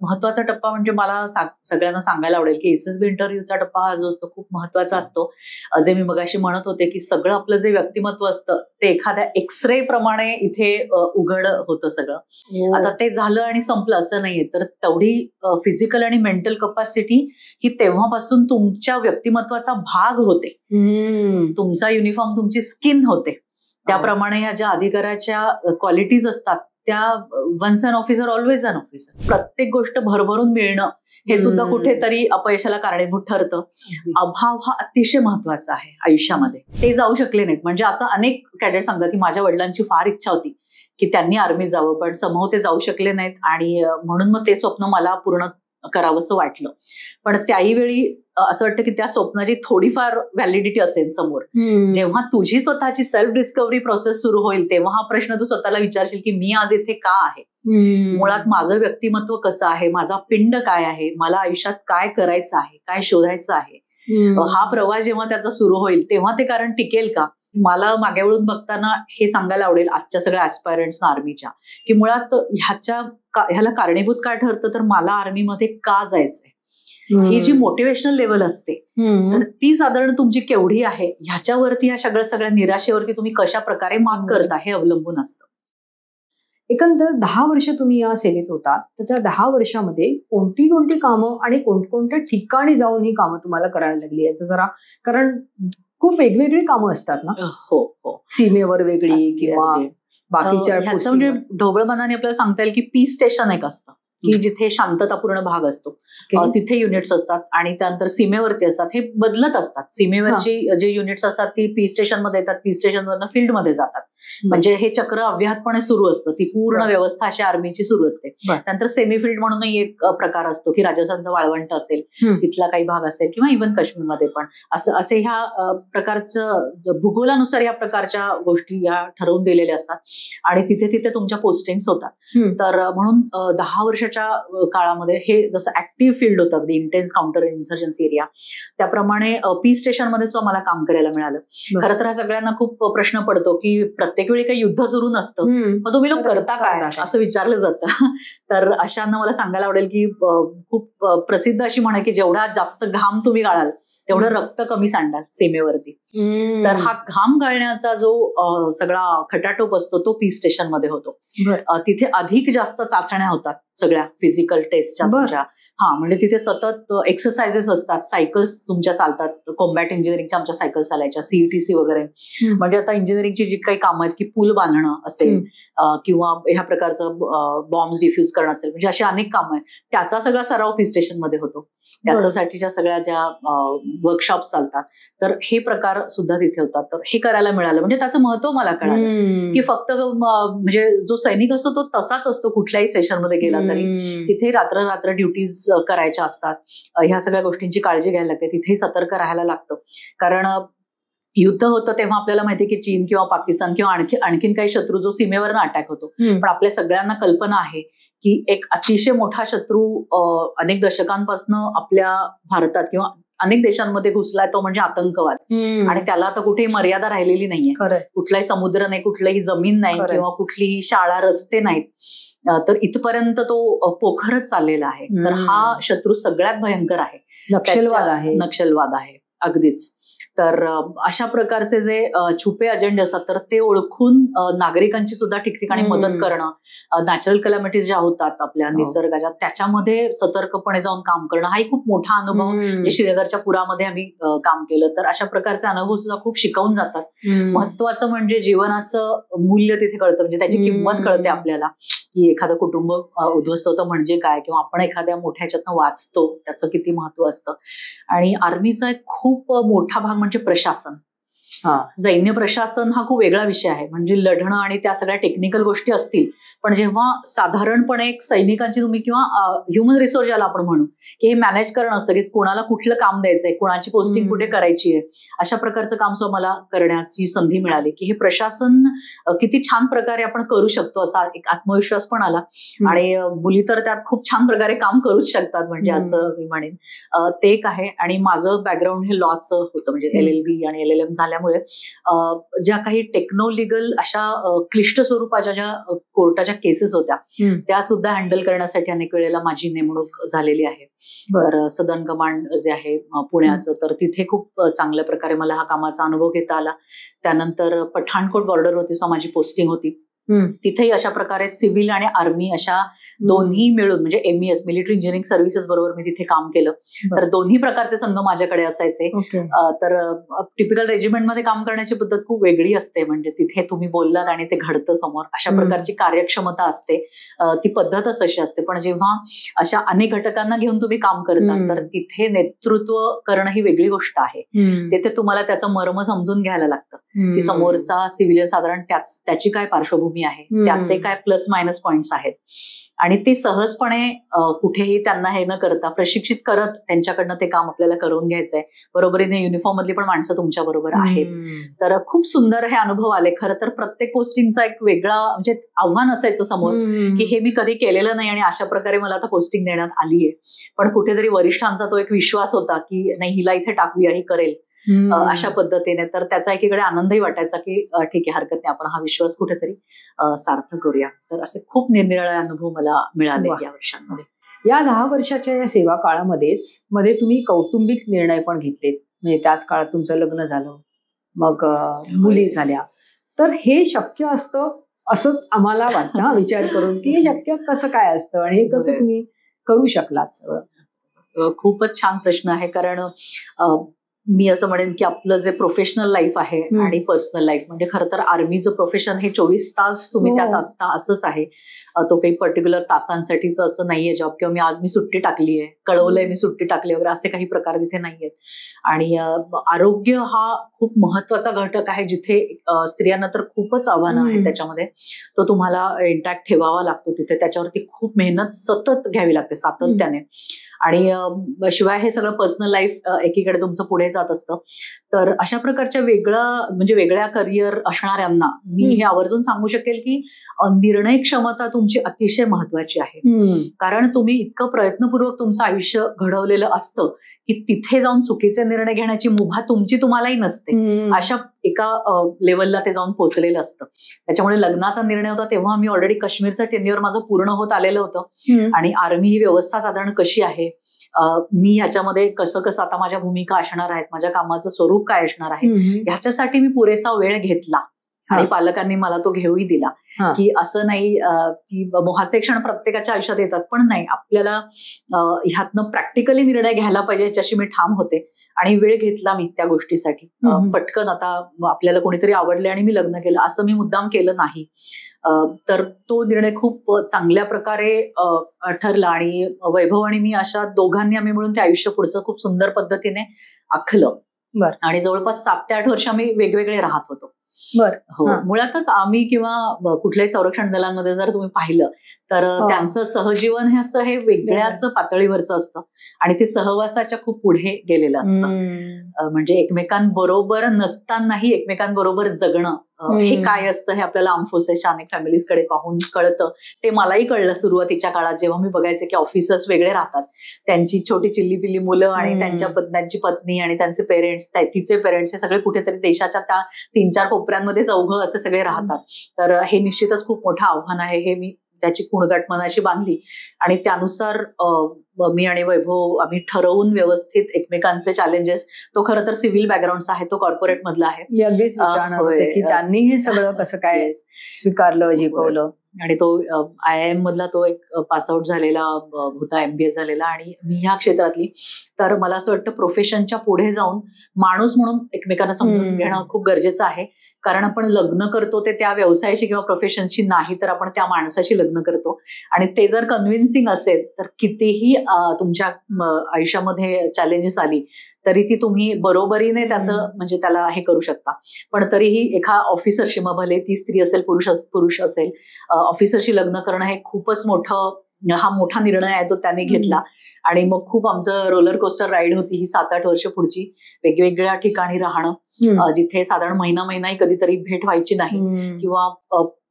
महत्वाचा टप्पा म्हणजे मला सगळ्यांना सांगायला आवडेल की एसएसबी इंटरव्ह्यूचा टप्पा हा जो असतो खूप महत्वाचा असतो. जे मी मगाशी म्हणत होते की सगळं आपलं जे व्यक्तिमत्व असतं ते एखाद्या एक्सरे प्रमाणे इथे उघड होतं सगळं. आता ते झालं आणि संपलं असं नाहीये, तर तेवढी फिजिकल आणि मेंटल कपॅसिटी ही तेव्हापासून तुमच्या व्यक्तिमत्वाचा भाग होते. तुमचा युनिफॉर्म तुमची स्किन होते. त्याप्रमाणे ह्या ज्या अधिकाराच्या क्वालिटीज असतात त्या वन्स अन ऑफिसर ऑलवेज अन ऑफिसर. प्रत्येक गोष्ट भरभरून मिळणं हे सुद्धा कुठेतरी अपयशाला कारणीभूत ठरतं. अभाव हा अतिशय महत्वाचा आहे आयुष्यामध्ये. ते जाऊ शकले नाहीत. म्हणजे असं अनेक कॅडेट सांगतात की माझ्या वडिलांची फार इच्छा होती की त्यांनी आर्मी जावं, पण समोर ते जाऊ शकले नाहीत आणि म्हणून मग ते स्वप्न मला पूर्ण करावंसं वाटलं. पण त्याही वेळी असं वाटतं की त्या स्वप्नाची थोडीफार व्हॅलिडिटी असेल समोर. जेव्हा तुझी स्वतःची सेल्फ डिस्कव्हरी प्रोसेस सुरू होईल तेव्हा हा प्रश्न तू स्वतःला विचारशील की मी आज इथे का आहे, मुळात माझं व्यक्तिमत्व कसं आहे, माझा पिंड काय आहे, मला आयुष्यात काय करायचं आहे, काय शोधायचं आहे. हा प्रवास जेव्हा त्याचा सुरू होईल तेव्हा ते कारण टिकेल का. मला मागे वळून बघताना हे सांगायला आवडेल आजच्या सगळ्या ऍस्पायरंट्सना आर्मीच्या की मुळात ह्याला कारणीभूत काय ठरतं तर मला आर्मीमध्ये का जायचंय, ही जी मोटिवेशनल लेवल असते तर ती साधारण तुमची केवढी आहे ह्याच्यावरती, ह्या सगळ्या निराशेवरती तुम्ही कशा प्रकारे मात करता हे अवलंबून असतं. एकंदर 10 वर्ष तुम्ही या सेवेत होता, तर त्या 10 वर्षामध्ये कोणती कोणती कामं आणि कोणकोणत्या ठिकाणी जाऊन ही कामं तुम्हाला करायला लागली याचं जरा, कारण खूप वेगवेगळी कामं असतात ना. हो हो, सीमेवर वेगळी किंवा बाकीच्या. म्हणजे ढोबळ मनाने आपल्याला सांगता येईल की पीस स्टेशन एक असतं की जिथे शांततापूर्ण भाग असतो, तिथे युनिट्स असतात आणि त्यानंतर सीमेवरती असतात. हे बदलत असतात. सीमेवरची जे युनिट्स असतात ती पीस स्टेशन मध्ये येतात, पीस स्टेशनवरनं फील्डमध्ये जातात. म्हणजे हे चक्र अव्याहतपणे सुरू असतं. ती पूर्ण व्यवस्था अशी आर्मीची सुरू असते. त्यानंतर सेमी फील्ड म्हणूनही एक प्रकार असतो की राजस्थानचं वाळवंट असेल, तिथला काही भाग असेल किंवा इव्हन काश्मीरमध्ये पण असे ह्या प्रकारचं भूगोलानुसार या प्रकारच्या गोष्टी या ठरवून दिलेल्या असतात आणि तिथे तिथे तुमच्या पोस्टिंग्स होतात. तर म्हणून 10 वर्षाच्या काळामध्ये हे जसं ऍक्टिव्ह फील्ड होतं, अगदी इंटेन्स काउंटर इन्सर्जन्सी एरिया, त्याप्रमाणे पीस स्टेशनमध्ये सुद्धा मला काम करायला मिळालं. खरं तर हा सगळ्यांना खूप प्रश्न पडतो की प्रत्येक वेळी काही युद्ध सुरू नसतं, मग तुम्ही लोक करता काय असं विचारलं जातं. तर अशांना मला सांगायला आवडेल की खूप प्रसिद्ध अशी म्हण आहे की जेवढा जास्त घाम तुम्ही गाळाल तेवढं रक्त कमी सांडाल सीमेवरती. तर हा घाम गाळण्याचा जो सगळा खटाटोप असतो तो पीस स्टेशन मध्ये होतो. तिथे अधिक जास्त चाचण्या होतात सगळ्या फिजिकल टेस्टच्या. म्हणजे तिथे सतत एक्सरसाइजेस असतात, सायकल्स तुमच्या चालतात. कॉम्बॅट इंजिनिअरिंगच्या आमच्या सायकल्स चालायच्या, सीईटीसी वगैरे. म्हणजे आता इंजिनिअरिंगची जी काही कामं आहेत की पूल बांधणं असेल किंवा ह्या प्रकारचं बॉम्ब्स डिफ्यूज करणं असेल, म्हणजे अशी अनेक कामं आहेत. त्याचा सगळा सराव पीस स्टेशन मध्ये होतो. त्याच्यासाठीच्या सगळ्या ज्या वर्कशॉप्स चालतात तर हे प्रकार सुद्धा तिथे होतात. तर हे करायला मिळालं म्हणजे त्याचं महत्व मला कळालं की फक्त म्हणजे जो सैनिक असतो तो तसाच असतो कुठल्याही सेशनमध्ये गेला तरी. तिथे रात्र ड्युटीज करायच्या असतात. ह्या सगळ्या गोष्टींची काळजी घ्यायला लागते. तिथे सतर्क राहायला लागतं. कारण युद्ध होतं तेव्हा आपल्याला माहिती की चीन किंवा पाकिस्तान किंवा आणखीन काही शत्रू जो सीमेवरनं अटॅक होतो. पण आपल्या सगळ्यांना कल्पना आहे की एक अतिशय मोठा शत्रू अनेक दशकांपासून आपल्या भारतात किंवा अनेक देशांमध्ये घुसलाय, तो म्हणजे आतंकवाद. आणि त्याला आता कुठेही मर्यादा राहिलेली नाहीये. कुठलाही समुद्र नाही, कुठलीही जमीन नाही किंवा कुठलीही शाळा, रस्ते नाहीत. तर इथपर्यंत तो पोखरच चाललेला आहे. तर हा शत्रू सगळ्यात भयंकर आहे. नक्षलवाद आहे अगदीच. तर अशा प्रकारचे जे छुपे अजेंडे असतात तर ते ओळखून नागरिकांची सुद्धा ठिकठिकाणी मदत करणं, नॅचरल कॅलॅमिटीज ज्या होतात आपल्या निसर्गाच्या त्याच्यामध्ये सतर्कपणे जाऊन काम करणं, हाही खूप मोठा अनुभव. श्रीनगरच्या पुरामध्ये आम्ही काम केलं. तर अशा प्रकारचे अनुभव सुद्धा खूप शिकवून जातात. महत्वाचं म्हणजे जीवनाचं मूल्य तिथे कळतं, म्हणजे त्याची किंमत कळते आपल्याला की एखादं कुटुंब उद्ध्वस्त होतं म्हणजे काय, किंवा आपण एखाद्या मोठ्या ह्याच्यातनं वाचतो त्याचं किती महत्व असतं. आणि आर्मीचा एक खूप मोठा भाग म्हणजे प्रशासन. सैन्य प्रशासन हा खूप वेगळा विषय आहे. म्हणजे लढणं आणि त्या सगळ्या टेक्निकल गोष्टी असतील, पण जेव्हा साधारणपणे एक सैनिकांची तुम्ही किंवा ह्युमन रिसोर्स ज्याला आपण म्हणू की हे मॅनेज करणं असतं की कोणाला कुठलं काम द्यायचंय, कोणाची पोस्टिंग कुठे करायची आहे, अशा प्रकारचं काम सुद्धा मला करण्याची संधी मिळाली की हे प्रशासन किती छान प्रकारे आपण करू शकतो असा एक आत्मविश्वास पण आला. आणि मुली तर त्यात खूप छान प्रकारे काम करूच शकतात, म्हणजे असं मी म्हणेन. ते एक आहे. आणि माझं बॅकग्राऊंड हे लॉचं होतं, म्हणजे LLB आणि LLM झाल्यामुळे असल्यामुळे ज्या काही टेक्नोलिगल अशा क्लिष्ट स्वरूपाच्या ज्या कोर्टाच्या केसेस होत्या त्या सुद्धा हँडल करण्यासाठी अनेक वेळेला माझी नेमणूक झालेली आहे. तर सदर्न कमांड जे आहे पुण्याचं, तर तिथे खूप चांगल्या प्रकारे मला हा कामाचा अनुभव घेता आला. त्यानंतर पठाणकोट बॉर्डर होती, सो माझी पोस्टिंग होती. तिथेही अशा प्रकारे सिव्हिल आणि आर्मी अशा दोन्ही मिळून, म्हणजे MES मिलिटरी इंजिनिअरिंग सर्व्हिसेस बरोबर मी तिथे काम केलं. तर दोन्ही प्रकारचे संघ माझ्याकडे असायचे. तर टिपिकल रेजिमेंटमध्ये काम करण्याची पद्धत खूप वेगळी असते. म्हणजे तिथे तुम्ही बोललात आणि ते घडतं समोर, अशा प्रकारची कार्यक्षमता असते, ती पद्धतच अशी असते. पण जेव्हा अशा अनेक घटकांना घेऊन तुम्ही काम करता तर तिथे नेतृत्व करणं ही वेगळी गोष्ट आहे. तिथे तुम्हाला त्याचं मर्म समजून घ्यायला लागतं की समोरचा सिव्हिलियन साधारण त्याची काय पार्श्वभूमी आहे, त्याचे काय प्लस मायनस पॉइंट्स आहेत, आणि ते सहजपणे कुठेही त्यांना हे न करता प्रशिक्षित करत त्यांच्याकडनं ते काम आपल्याला करून घ्यायचंय. बरोबरीने युनिफॉर्म मधली पण माणसं तुमच्या बरोबर आहेत. तर खूप सुंदर हे अनुभव आले. खरं तर प्रत्येक पोस्टिंगचा एक वेगळा म्हणजे आव्हान असायचं समोर की हे मी कधी केलेलं नाही आणि अशा प्रकारे मला आता पोस्टिंग देण्यात आलीये. पण कुठेतरी वरिष्ठांचा तो एक विश्वास होता की नाही, हिला इथे टाकूया, ही करेल अशा पद्धतीने. तर त्याचा एकीकडे आनंदही वाटायचा की ठीक आहे, हरकत नाही, आपण हा विश्वास कुठेतरी सार्थ करूया. तर असे खूप निरनिराळे अनुभव मला मिळाले या वर्षांमध्ये. या 10 वर्षाच्या या सेवा काळामध्येच तुम्ही कौटुंबिक निर्णय पण घेतलेत. म्हणजे त्याच काळात तुमचं लग्न झालं, मग मुली झाल्या. तर हे शक्य असतं असंच आम्हाला वाटतं विचार करून की हे शक्य कसं काय असतं आणि हे कसं तुम्ही करू शकलात सगळं? खूपच छान प्रश्न आहे. कारण मी असं म्हणेन की आपलं जे प्रोफेशनल लाईफ आहे आणि पर्सनल लाईफ, म्हणजे खरं तर आर्मीचं प्रोफेशन हे 24 तास तुम्ही त्यात असता असंच आहे. तो काही पर्टिक्युलर तासांसाठीच असं नाहीये जॉब, किंवा आज मी सुट्टी टाकली आहे, कळवलंय मी सुट्टी टाकली वगैरे, असे काही प्रकार तिथे नाहीयेत. आणि आरोग्य हा खूप महत्वाचा घटक आहे, जिथे स्त्रियांना तर खूपच आव्हानं आहेत त्याच्यामध्ये. तो तुम्हाला इंटॅक्ट ठेवावा लागतो तिथे, त्याच्यावरती खूप मेहनत सतत घ्यावी लागते सातत्याने. आणि शिवाय हे सगळं पर्सनल लाईफ एकीकडे तुमचं पुढे जात असतं. तर अशा प्रकारच्या वेगळ्या करिअर असणाऱ्यांना मी हे आवर्जून सांगू शकेल की निर्णय क्षमता तुमची अतिशय महत्वाची आहे. कारण तुम्ही इतकं प्रयत्नपूर्वक तुमचं आयुष्य घडवलेलं असतं की तिथे जाऊन चुकीचे निर्णय घेण्याची मुभा तुम्हालाही नसते. अशा एका लेवलला ते जाऊन पोहोचलेलं असतं. त्याच्यामुळे लग्नाचा निर्णय होता तेव्हा मी ऑलरेडी काश्मीरचं टेन्युअर माझं पूर्ण होत आलेलं होतं. आणि आर्मी ही व्यवस्था साधारण कशी आहे, मी ह्याच्यामध्ये कसं आता माझ्या भूमिका असणार आहेत, माझ्या कामाचं स्वरूप काय असणार आहे, ह्याच्यासाठी मी पुरेसा वेळ घेतला. आणि पालकांनी मला तो घेऊही दिला की असं नाही की मोहाचे क्षण प्रत्येकाच्या आयुष्यात येतात, पण नाही, आपल्याला ह्यातनं प्रॅक्टिकली निर्णय घ्यायला पाहिजे याच्याशी मी ठाम होते. आणि वेळ घेतला मी त्या गोष्टीसाठी. पटकन आता आपल्याला कोणीतरी आवडले आणि मी लग्न केलं असं मी मुद्दाम केलं नाही. तर तो निर्णय खूप चांगल्या प्रकारे ठरला. आणि वैभव आणि मी अशा दोघांनी आम्ही मिळून ते आयुष्य पुढचं खूप सुंदर पद्धतीने आखलं. आणि जवळपास 7 ते 8 वर्ष आम्ही वेगवेगळे राहत होतो. हो, मुळातच आम्ही किंवा कुठल्याही संरक्षण दलांमध्ये जर तुम्ही पाहिलं तर त्यांचं सहजीवन हे असतं, हे वेगळ्याच पातळीवरचं असतं आणि ते सहवासाच्या खूप पुढे गेलेलं असतं. म्हणजे एकमेकांबरोबर नसतानाही एकमेकांबरोबर जगणं हे काय असतं हे आपल्याला आर्म्ड फोर्सेसच्या अनेक फॅमिलीजकडे पाहून कळतं. ते मलाही कळलं सुरुवातीच्या काळात, जेव्हा मी बघायचे की ऑफिसर्स वेगळे राहतात, त्यांची छोटी चिल्ली मुलं आणि त्यांची पत्नी आणि त्यांचे पेरेंट्स, तिचे पेरेंट्स, हे सगळे कुठेतरी देशाच्या त्या 3-4 कोपऱ्यांमध्ये चौघं असे सगळे राहतात. तर हे निश्चितच खूप मोठं आव्हान आहे. हे मी त्याची कुणगाट मनाशी बांधली आणि त्यानुसार मी आणि वैभव आम्ही ठरवून व्यवस्थित एकमेकांचे चॅलेंजेस, तो खरं तर सिव्हिल बॅकग्राऊंडचा आहे, तो कॉर्पोरेट मधला आहे, अगदीच की त्यांनी हे सगळं कसं काय स्वीकारलं, जिंकवलं. आणि तो IIM मधला तो एक पासआउट झालेला होता, MBA झालेला, आणि मी ह्या क्षेत्रातली. तर मला असं वाटतं प्रोफेशनच्या पुढे जाऊन माणूस म्हणून एकमेकांना समजून घेणं खूप गरजेचं आहे. कारण आपण लग्न करतो ते त्या व्यवसायाशी किंवा प्रोफेशनशी नाही, तर आपण त्या माणसाशी लग्न करतो. आणि ते जर कन्व्हिन्सिंग असेल तर कितीही तुमच्या आयुष्यामध्ये चॅलेंजेस आली तरी ती तुम्ही बरोबरीने त्याचं म्हणजे त्याला हे करू शकता. पण तरीही एका ऑफिसरशी, मग भले ती स्त्री असेल पुरुष असेल, ऑफिसरशी लग्न करणं हे खूपच हा मोठा निर्णय आहे, तो त्याने घेतला. आणि मग खूप आमचं रोलर कोस्टर राईड होती ही 7-8 वर्ष पुढची. वेगवेगळ्या ठिकाणी राहणं, जिथे साधारण महिनाही कधीतरी भेट व्हायची नाही, किंवा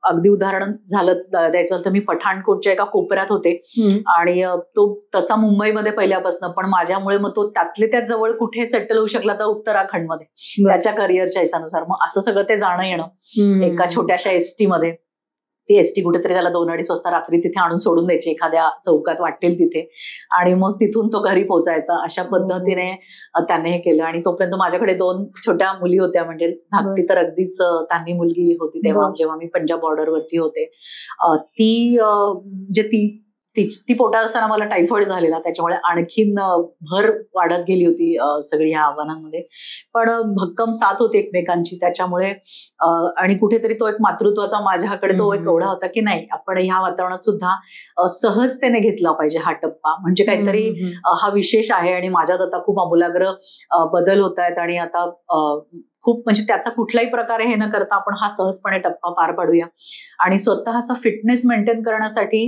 अगदी उदाहरण झालं द्यायचं तर मी पठाणकोटच्या एका कोपऱ्यात होते आणि तो तसा मुंबईमध्ये पहिल्यापासून, पण माझ्यामुळे मग तो त्यातले त्यात जवळ कुठे सेटल होऊ शकला तर उत्तराखंडमध्ये त्याच्या करिअरच्या हिसानुसार. मग असं सगळं ते जाणं येणं एका छोट्याशा एसटी मध्ये. ती एसटी कुठेतरी त्याला 2-2:30 वाजता रात्री तिथे आणून सोडून द्यायची एखाद्या चौकात वाटेल तिथे, आणि मग तिथून तो घरी पोहोचायचा. अशा पद्धतीने त्याने हे केलं. आणि तोपर्यंत माझ्याकडे 2 छोट्या मुली होत्या, म्हणजे धाकटी तर अगदीच त्यांनी मुलगी होती तेव्हा, जेव्हा मी पंजाब बॉर्डरवरती होते. ती पोटात असताना मला टायफॉइड झालेला, त्याच्यामुळे आणखीन भर वाढत गेली होती सगळी ह्या आव्हानांमध्ये. पण भक्कम साथ होती एकमेकांची त्याच्यामुळे. आणि कुठेतरी तो एक मातृत्वाचा माझ्याकडे तो एक एवढा होता की नाही, आपण ह्या वातावरणात सुद्धा सहजतेने घेतला पाहिजे हा टप्पा, म्हणजे काहीतरी हा विशेष आहे आणि माझ्यात आता खूप आमूलाग्र बदल होत आहेत. आणि आता खूप म्हणजे त्याचा कुठलाही प्रकारे हे न करता आपण हा सहजपणे टप्पा पार पाडूया. आणि स्वतःचा फिटनेस मेंटेन करण्यासाठी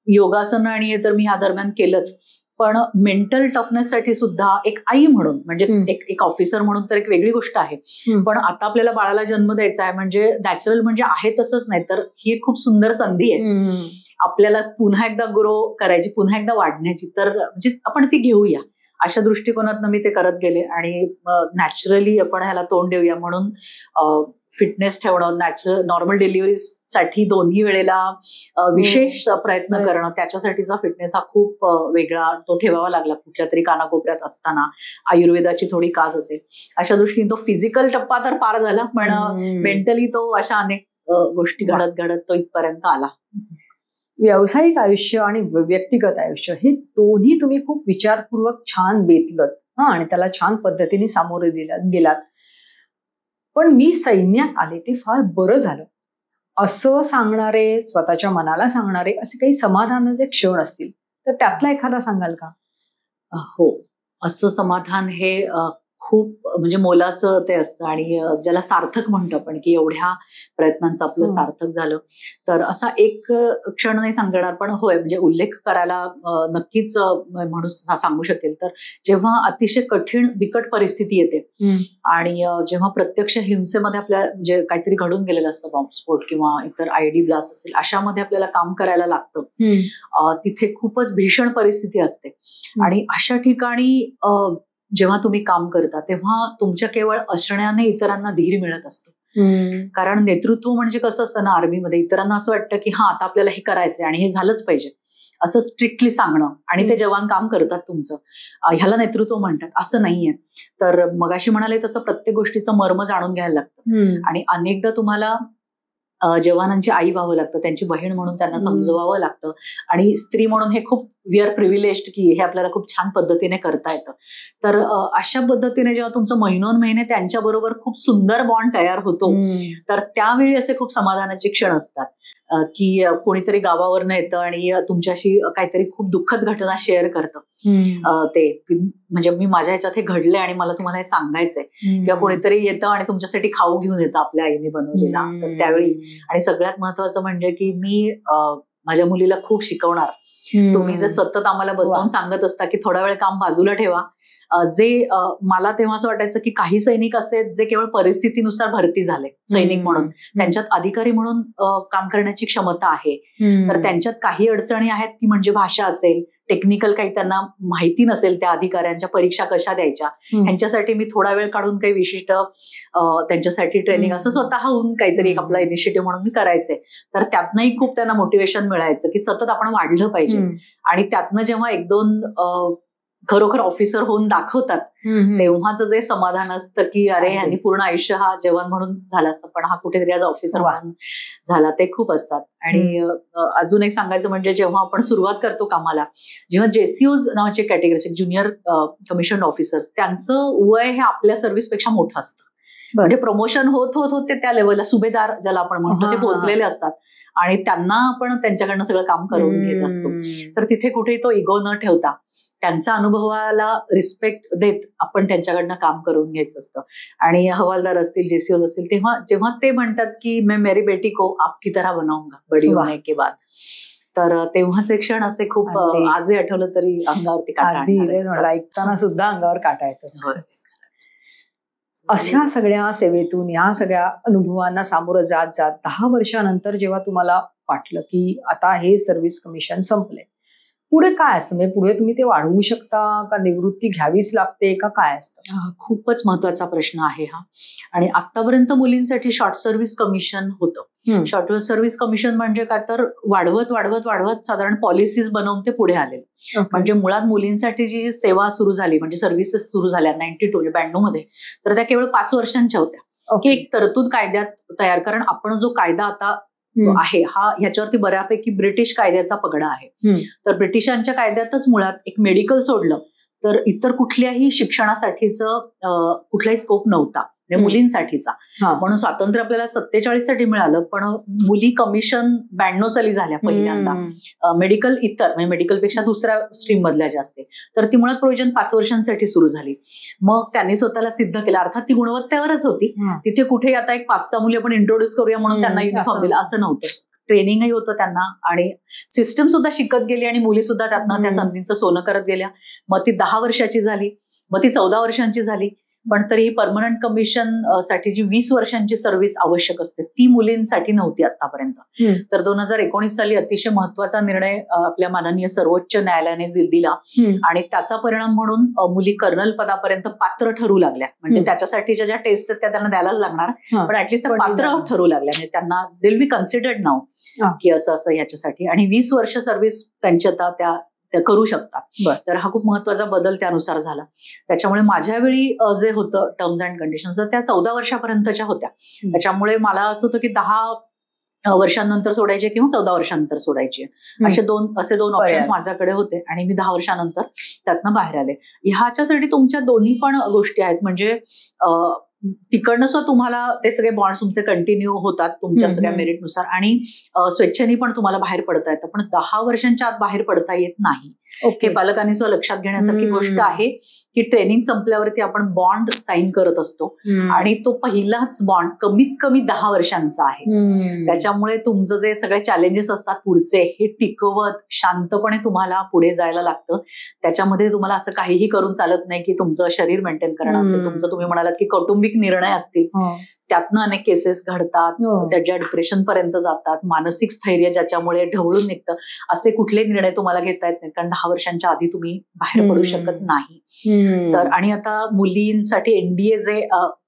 योगासन आणि हे तर मी ह्या दरम्यान केलंच, पण मेंटल टफनेससाठी सुद्धा एक आई म्हणून, म्हणजे एक ऑफिसर म्हणून तर एक वेगळी गोष्ट आहे, पण आता आपल्याला बाळाला जन्म द्यायचा आहे, म्हणजे नॅचरल म्हणजे आहे तसंच नाही तर ही एक खूप सुंदर संधी आहे आपल्याला पुन्हा एकदा ग्रो करायची, पुन्हा एकदा वाढण्याची. तर म्हणजे आपण ती घेऊया अशा दृष्टिकोनातनं मी ते करत गेले. आणि नॅचरली आपण ह्याला तोंड देऊया म्हणून फिटनेस ठेवणं, नॉर्मल डिलिव्हरीसाठी दोन्ही वेळेला विशेष प्रयत्न करणं, त्याच्यासाठीचा फिटनेस हा खूप वेगळा तो ठेवावा लागला. कुठल्या तरी कानाकोपऱ्यात असताना आयुर्वेदाची थोडी कास असेल, अशा दृष्टीने तो फिजिकल टप्पा तर पार झाला, पण मेंटली तो अशा अनेक गोष्टी घडत घडत तो इथपर्यंत आला. व्यावसायिक आयुष्य आणि व्यक्तिगत आयुष्य हे दोन्ही तुम्ही खूप विचारपूर्वक छान बेतलत आणि त्याला छान पद्धतीने सामोरे गेलात. पण मी सैन्यात आले ते फार बरं झालं असं सांगणारे, स्वतःच्या मनाला सांगणारे असे काही समाधानाचे क्षण असतील तर त्यातला एखादा सांगाल का? हो, असं समाधान हे खूप म्हणजे मोलाचं ते असतं आणि ज्याला सार्थक म्हणतो आपण, की एवढ्या प्रयत्नांचं आपलं सार्थक झालं. तर असा एक क्षण नाही सांगता येणार, पण होय म्हणजे उल्लेख करायला नक्कीच म्हणून सांगू शकेल. तर जेव्हा अतिशय कठीण बिकट परिस्थिती येते आणि जेव्हा प्रत्यक्ष हिंसेमध्ये आपल्या म्हणजे काहीतरी घडून गेलेलं असतं, बॉम्बस्फोट किंवा इतर आयडी ब्लास्ट असतील, अशामध्ये आपल्याला काम करायला लागतं. तिथे खूपच भीषण परिस्थिती असते आणि अशा ठिकाणी जेव्हा तुम्ही काम करता तेव्हा तुमच्या केवळ असण्याने इतरांना धीर मिळत असतो. कारण नेतृत्व म्हणजे कसं असतं ना आर्मीमध्ये, इतरांना असं वाटतं की हा आता आपल्याला हे करायचंय आणि हे झालंच पाहिजे असं स्ट्रिक्टली सांगणं, आणि ते जवान काम करतात तुमचं, ह्याला नेतृत्व म्हणतात. असं नाहीये. तर मगाशी म्हणाले तसं प्रत्येक गोष्टीचं मर्म जाणून घ्यायला लागतं आणि अनेकदा तुम्हाला जवानांची आई व्हावं लागतं, त्यांची बहीण म्हणून त्यांना समजवावं लागतं. आणि स्त्री म्हणून हे खूप वी आर प्रिव्हिलेज्ड की हे आपल्याला खूप छान पद्धतीने करता येतं. तर अशा पद्धतीने जेव्हा तुमचं महिनोन त्यांच्या बरोबर खूप सुंदर बॉन्ड तयार होतो, तर त्यावेळी असे खूप समाधानाचे क्षण असतात की कोणीतरी गावावरनं येतं आणि तुमच्याशी काहीतरी खूप दुःखद घटना शेअर करतं. ते म्हणजे मी माझ्या ह्याच्यात हे घडलंय आणि मला तुम्हाला हे सांगायचंय, किंवा कोणीतरी येतं आणि तुमच्यासाठी खाऊ घेऊन येतं आपल्या आईने बनवलेला. तर त्यावेळी, आणि सगळ्यात महत्वाचं म्हणजे की मी माझ्या मुलीला खूप शिकवणार. तुम्ही जर सतत आम्हाला बसवून सांगत असता की थोडा वेळ काम बाजूला ठेवा, जे मला तेव्हा असं वाटायचं की काही सैनिक असे जे केवळ परिस्थितीनुसार भरती झाले सैनिक म्हणून, त्यांच्यात अधिकारी म्हणून काम करण्याची क्षमता आहे. तर त्यांच्यात काही अडचणी आहेत, ती म्हणजे भाषा असेल, टेक्निकल काही त्यांना माहिती नसेल, त्या अधिकाऱ्यांच्या परीक्षा कशा द्यायच्या, ह्यांच्यासाठी मी थोडा वेळ काढून काही विशिष्ट त्यांच्यासाठी ट्रेनिंग असं स्वतःहून काहीतरी एक आपला इनिशिएटिव्ह म्हणून मी करायचे. तर त्यातनंही खूप त्यांना मोटिवेशन मिळायचं की सतत आपण वाढलं पाहिजे. आणि त्यातनं जेव्हा 1-2 खरोखर ऑफिसर होऊन दाखवतात, तेव्हाच जे समाधान असतं की अरे ह्यांनी पूर्ण आयुष्य हा जवान म्हणून झाला असतं, पण हा कुठेतरी आज ऑफिसर म्हणून झाला, ते खूप असतात. आणि अजून एक सांगायचं म्हणजे जेव्हा आपण सुरुवात करतो कामाला, जेव्हा जेसीओज नावाचे कॅटेगरी, ज्युनियर कमिशन ऑफिसर्स, त्यांचं वय हे आपल्या सर्व्हिसपेक्षा मोठं असतं. म्हणजे प्रमोशन होत होत होत ते त्या लेवलला सुभेदार ज्याला आपण म्हणतो ते पोहोचलेले असतात आणि त्यांना आपण त्यांच्याकडनं सगळं काम करून घेत असतो. तर तिथे कुठेही तो इगो न ठेवता त्यांच्या अनुभवाला रिस्पेक्ट देत आपण त्यांच्याकडनं काम करून घ्यायचं असतं. आणि हवालदार असतील, जेसीओज असतील, तेव्हा जेव्हा ते म्हणतात की मैं मेरी बेटी को आपकी तरह बनाऊंगा बडी होने के बाद, तर तेव्हाचे क्षण असे खूप आजही आठवलं तरी अंगावरती काटा ऐकताना सुद्धा अंगावर काटा येतो. अशा सगळ्या सेवेतून या सगळ्या अनुभवांना सामोरं जात जात 10 वर्षानंतर जेव्हा तुम्हाला वाटलं की आता हे सर्व्हिस कमिशन संपले, पुढे काय असतं? म्हणजे पुढे तुम्ही ते वाढवू शकता का निवृत्ती घ्यावीच लागते का काय असतं? खूपच महत्वाचा प्रश्न आहे हा. आणि आतापर्यंत मुलींसाठी शॉर्ट सर्व्हिस कमिशन होतं. शॉर्ट सर्व्हिस कमिशन म्हणजे काय तर वाढवत वाढवत वाढवत साधारण पॉलिसीज बनवून ते पुढे आले. म्हणजे मुळात मुलींसाठी जी सेवा सुरू झाली म्हणजे सर्व्हिसेस सुरू झाल्या 92 मध्ये, तर त्या केवळ 5 वर्षांच्या होत्या. की एक तरतूद कायद्यात तयार, कारण आपण जो कायदा आता आहे हा ह्याच्यावरती बऱ्यापैकी ब्रिटिश कायद्याचा पगडा आहे. तर ब्रिटिशांच्या कायद्यातच मुळात एक मेडिकल सोडलं तर इतर कुठल्याही शिक्षणासाठीचं कुठलाही स्कोप नव्हता मुलींसाठीचा. म्हणून स्वातंत्र्य आपल्याला 47 साठी मिळालं, पण मुली कमिशन 92 साली झाल्या पहिल्यांदा मेडिकल इतर म्हणजे मेडिकलपेक्षा दुसऱ्या स्ट्रीम मधल्या ज्या असते, तर ती मुळात प्रोव्हिजन 5 वर्षांसाठी सुरू झाली. मग त्यांनी स्वतःला सिद्ध केलं, अर्थात ती गुणवत्तेवरच होती. तिथे कुठे आता एक 5-6 मुली आपण इंट्रोड्यूस करूया म्हणून त्यांना युनिफॉर्म दिला असं नव्हतं. ट्रेनिंगही होतं त्यांना आणि सिस्टम सुद्धा शिकत गेली आणि मुली सुद्धा त्यातनं त्या संधींचं सोनं करत गेल्या. मग ती 10 वर्षाची झाली, मग ती 14 वर्षांची झाली. पण तरी परमनंट कमिशन साठी जी 20 वर्षांची सर्व्हिस आवश्यक असते ती मुलींसाठी नव्हती आतापर्यंत. तर 2019 साली अतिशय महत्वाचा निर्णय आपल्या माननीय सर्वोच्च न्यायालयाने दिला आणि त्याचा परिणाम म्हणून मुली कर्नल पदापर्यंत पात्र ठरू लागल्या. म्हणजे त्याच्यासाठीच्या ज्या टेस्ट त्या त्यांना द्यायलाच लागणार, पण ऍटलीस्ट त्या पात्र ठरू लागल्या. म्हणजे त्यांना they will be considered now की असं असं याच्यासाठी. आणि 20 वर्ष सर्व्हिस त्यांची आता त्या करू शकतात. तर हा खूप महत्वाचा बदल त्यानुसार झाला. त्याच्यामुळे माझ्या वेळी जे होतं टर्म्स अँड कंडिशन्स त्या 14 वर्षापर्यंतच्या होत्या. त्याच्यामुळे मला असं होतं की 10 वर्षांनंतर सोडायचे किंवा 14 वर्षांनंतर सोडायचे, असे दोन ऑप्शन्स माझ्याकडे होते आणि मी 10 वर्षांनंतर त्यातनं बाहेर आले. ह्याच्यासाठी तुमच्या दोन्ही पण गोष्टी आहेत. म्हणजे तिकडनं सुद्धा तुम्हाला ते सगळे बॉन्ड्स तुमचे कंटिन्यू होतात तुमच्या सगळ्या मेरिटनुसार आणि स्वेच्छेने पण तुम्हाला बाहेर पडता येतं. पण 10 वर्षांच्या आत बाहेर पडता येत नाही. हे पालकांनी सुद्धा लक्षात घेण्यासारखी गोष्ट आहे की ट्रेनिंग संपल्यावरती आपण बॉन्ड साईन करत असतो आणि तो पहिलाच बॉन्ड कमीत कमी 10 वर्षांचा आहे. त्याच्यामुळे तुमचं जे सगळे चॅलेंजेस असतात पुढचे हे टिकवत शांतपणे तुम्हाला पुढे जायला लागतं. त्याच्यामध्ये तुम्हाला असं काहीही करून चालत नाही की तुमचं शरीर मेंटेन करणं असेल, तुमचं तुम्ही म्हणालात की कौटुंबिक निर्णय असतील, त्यातनं अनेक केसेस घडतात, त्याच्या डिप्रेशन पर्यंत जातात, मानसिक स्थैर्य ज्याच्यामुळे ढवळून निघतं, असे कुठले निर्णय तुम्हाला घेता येत नाहीत कारण 10 वर्षांच्या आधी तुम्ही बाहेर पडू शकत नाही. तर आणि आता मुलींसाठी एनडीए जे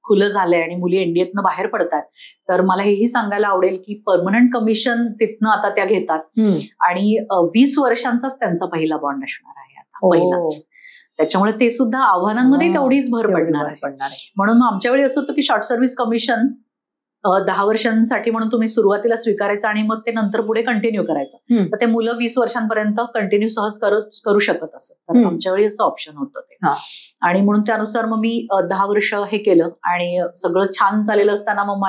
खुलं झालंय आणि मुली एनडीएतनं बाहेर पडतात, तर मला हेही सांगायला आवडेल की परमनंट कमिशन तिथनं आता त्या घेतात आणि 20 वर्षांचाच त्यांचा पहिला बॉन्ड असणार आहे आता पहिलाच. त्याच्यामुळे ते सुद्धा आव्हानांमध्ये तेवढीच भर पडणार आहे. म्हणून आमच्या वेळी असं होतं की शॉर्ट सर्व्हिस कमिशन 10 वर्षांसाठी म्हणून तुम्ही सुरुवातीला स्वीकारायचं आणि मग ते नंतर पुढे कंटिन्यू करायचं. तर ते मुलं 20 वर्षांपर्यंत कंटिन्यू सहज करू शकत असत. तर आमच्या वेळी असं ऑप्शन होतं ते. आणि म्हणून त्यानुसार मग मी 10 वर्ष हे केलं आणि सगळं छान चाललेलं असताना मग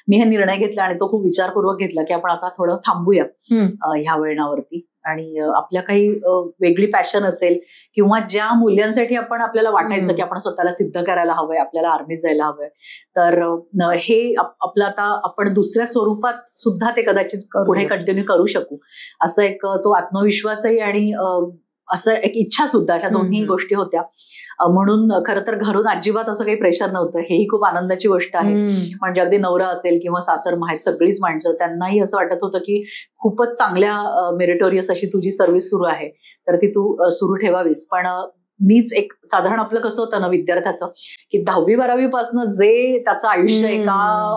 मी हे निर्णय घेतला आणि तो खूप विचारपूर्वक घेतला की आपण आता थोडं थांबूया ह्या वळणावरती आणि आपल्या काही वेगळी पॅशन असेल किंवा ज्या मूल्यांसाठी आपल्याला वाटायचं की आपण स्वतःला सिद्ध करायला हवंय, आपल्याला आर्मीत जायला हवंय, तर हे आपलं आता आपण दुसऱ्या स्वरूपात सुद्धा ते कदाचित पुढे कंटिन्यू करू शकू असं एक तो आत्मविश्वासही आणि असं एक इच्छा सुद्धा, अशा दोन्ही गोष्टी होत्या. म्हणून खरं तर घरून अजिबात असं काही प्रेशर नव्हतं. हेही खूप आनंदाची गोष्ट आहे. म्हणजे अगदी नवरा असेल किंवा सासर माहेर सगळीच माणसं त्यांनाही असं वाटत होतं की खूपच चांगल्या मेरिटोरियस अशी तुझी सर्व्हिस सुरू आहे तर ती तू सुरू ठेवावीस. पण मीच एक साधारण आपलं कसं होतं ना विद्यार्थ्याचं की 10वी-12वी पासून जे त्याचं आयुष्य एका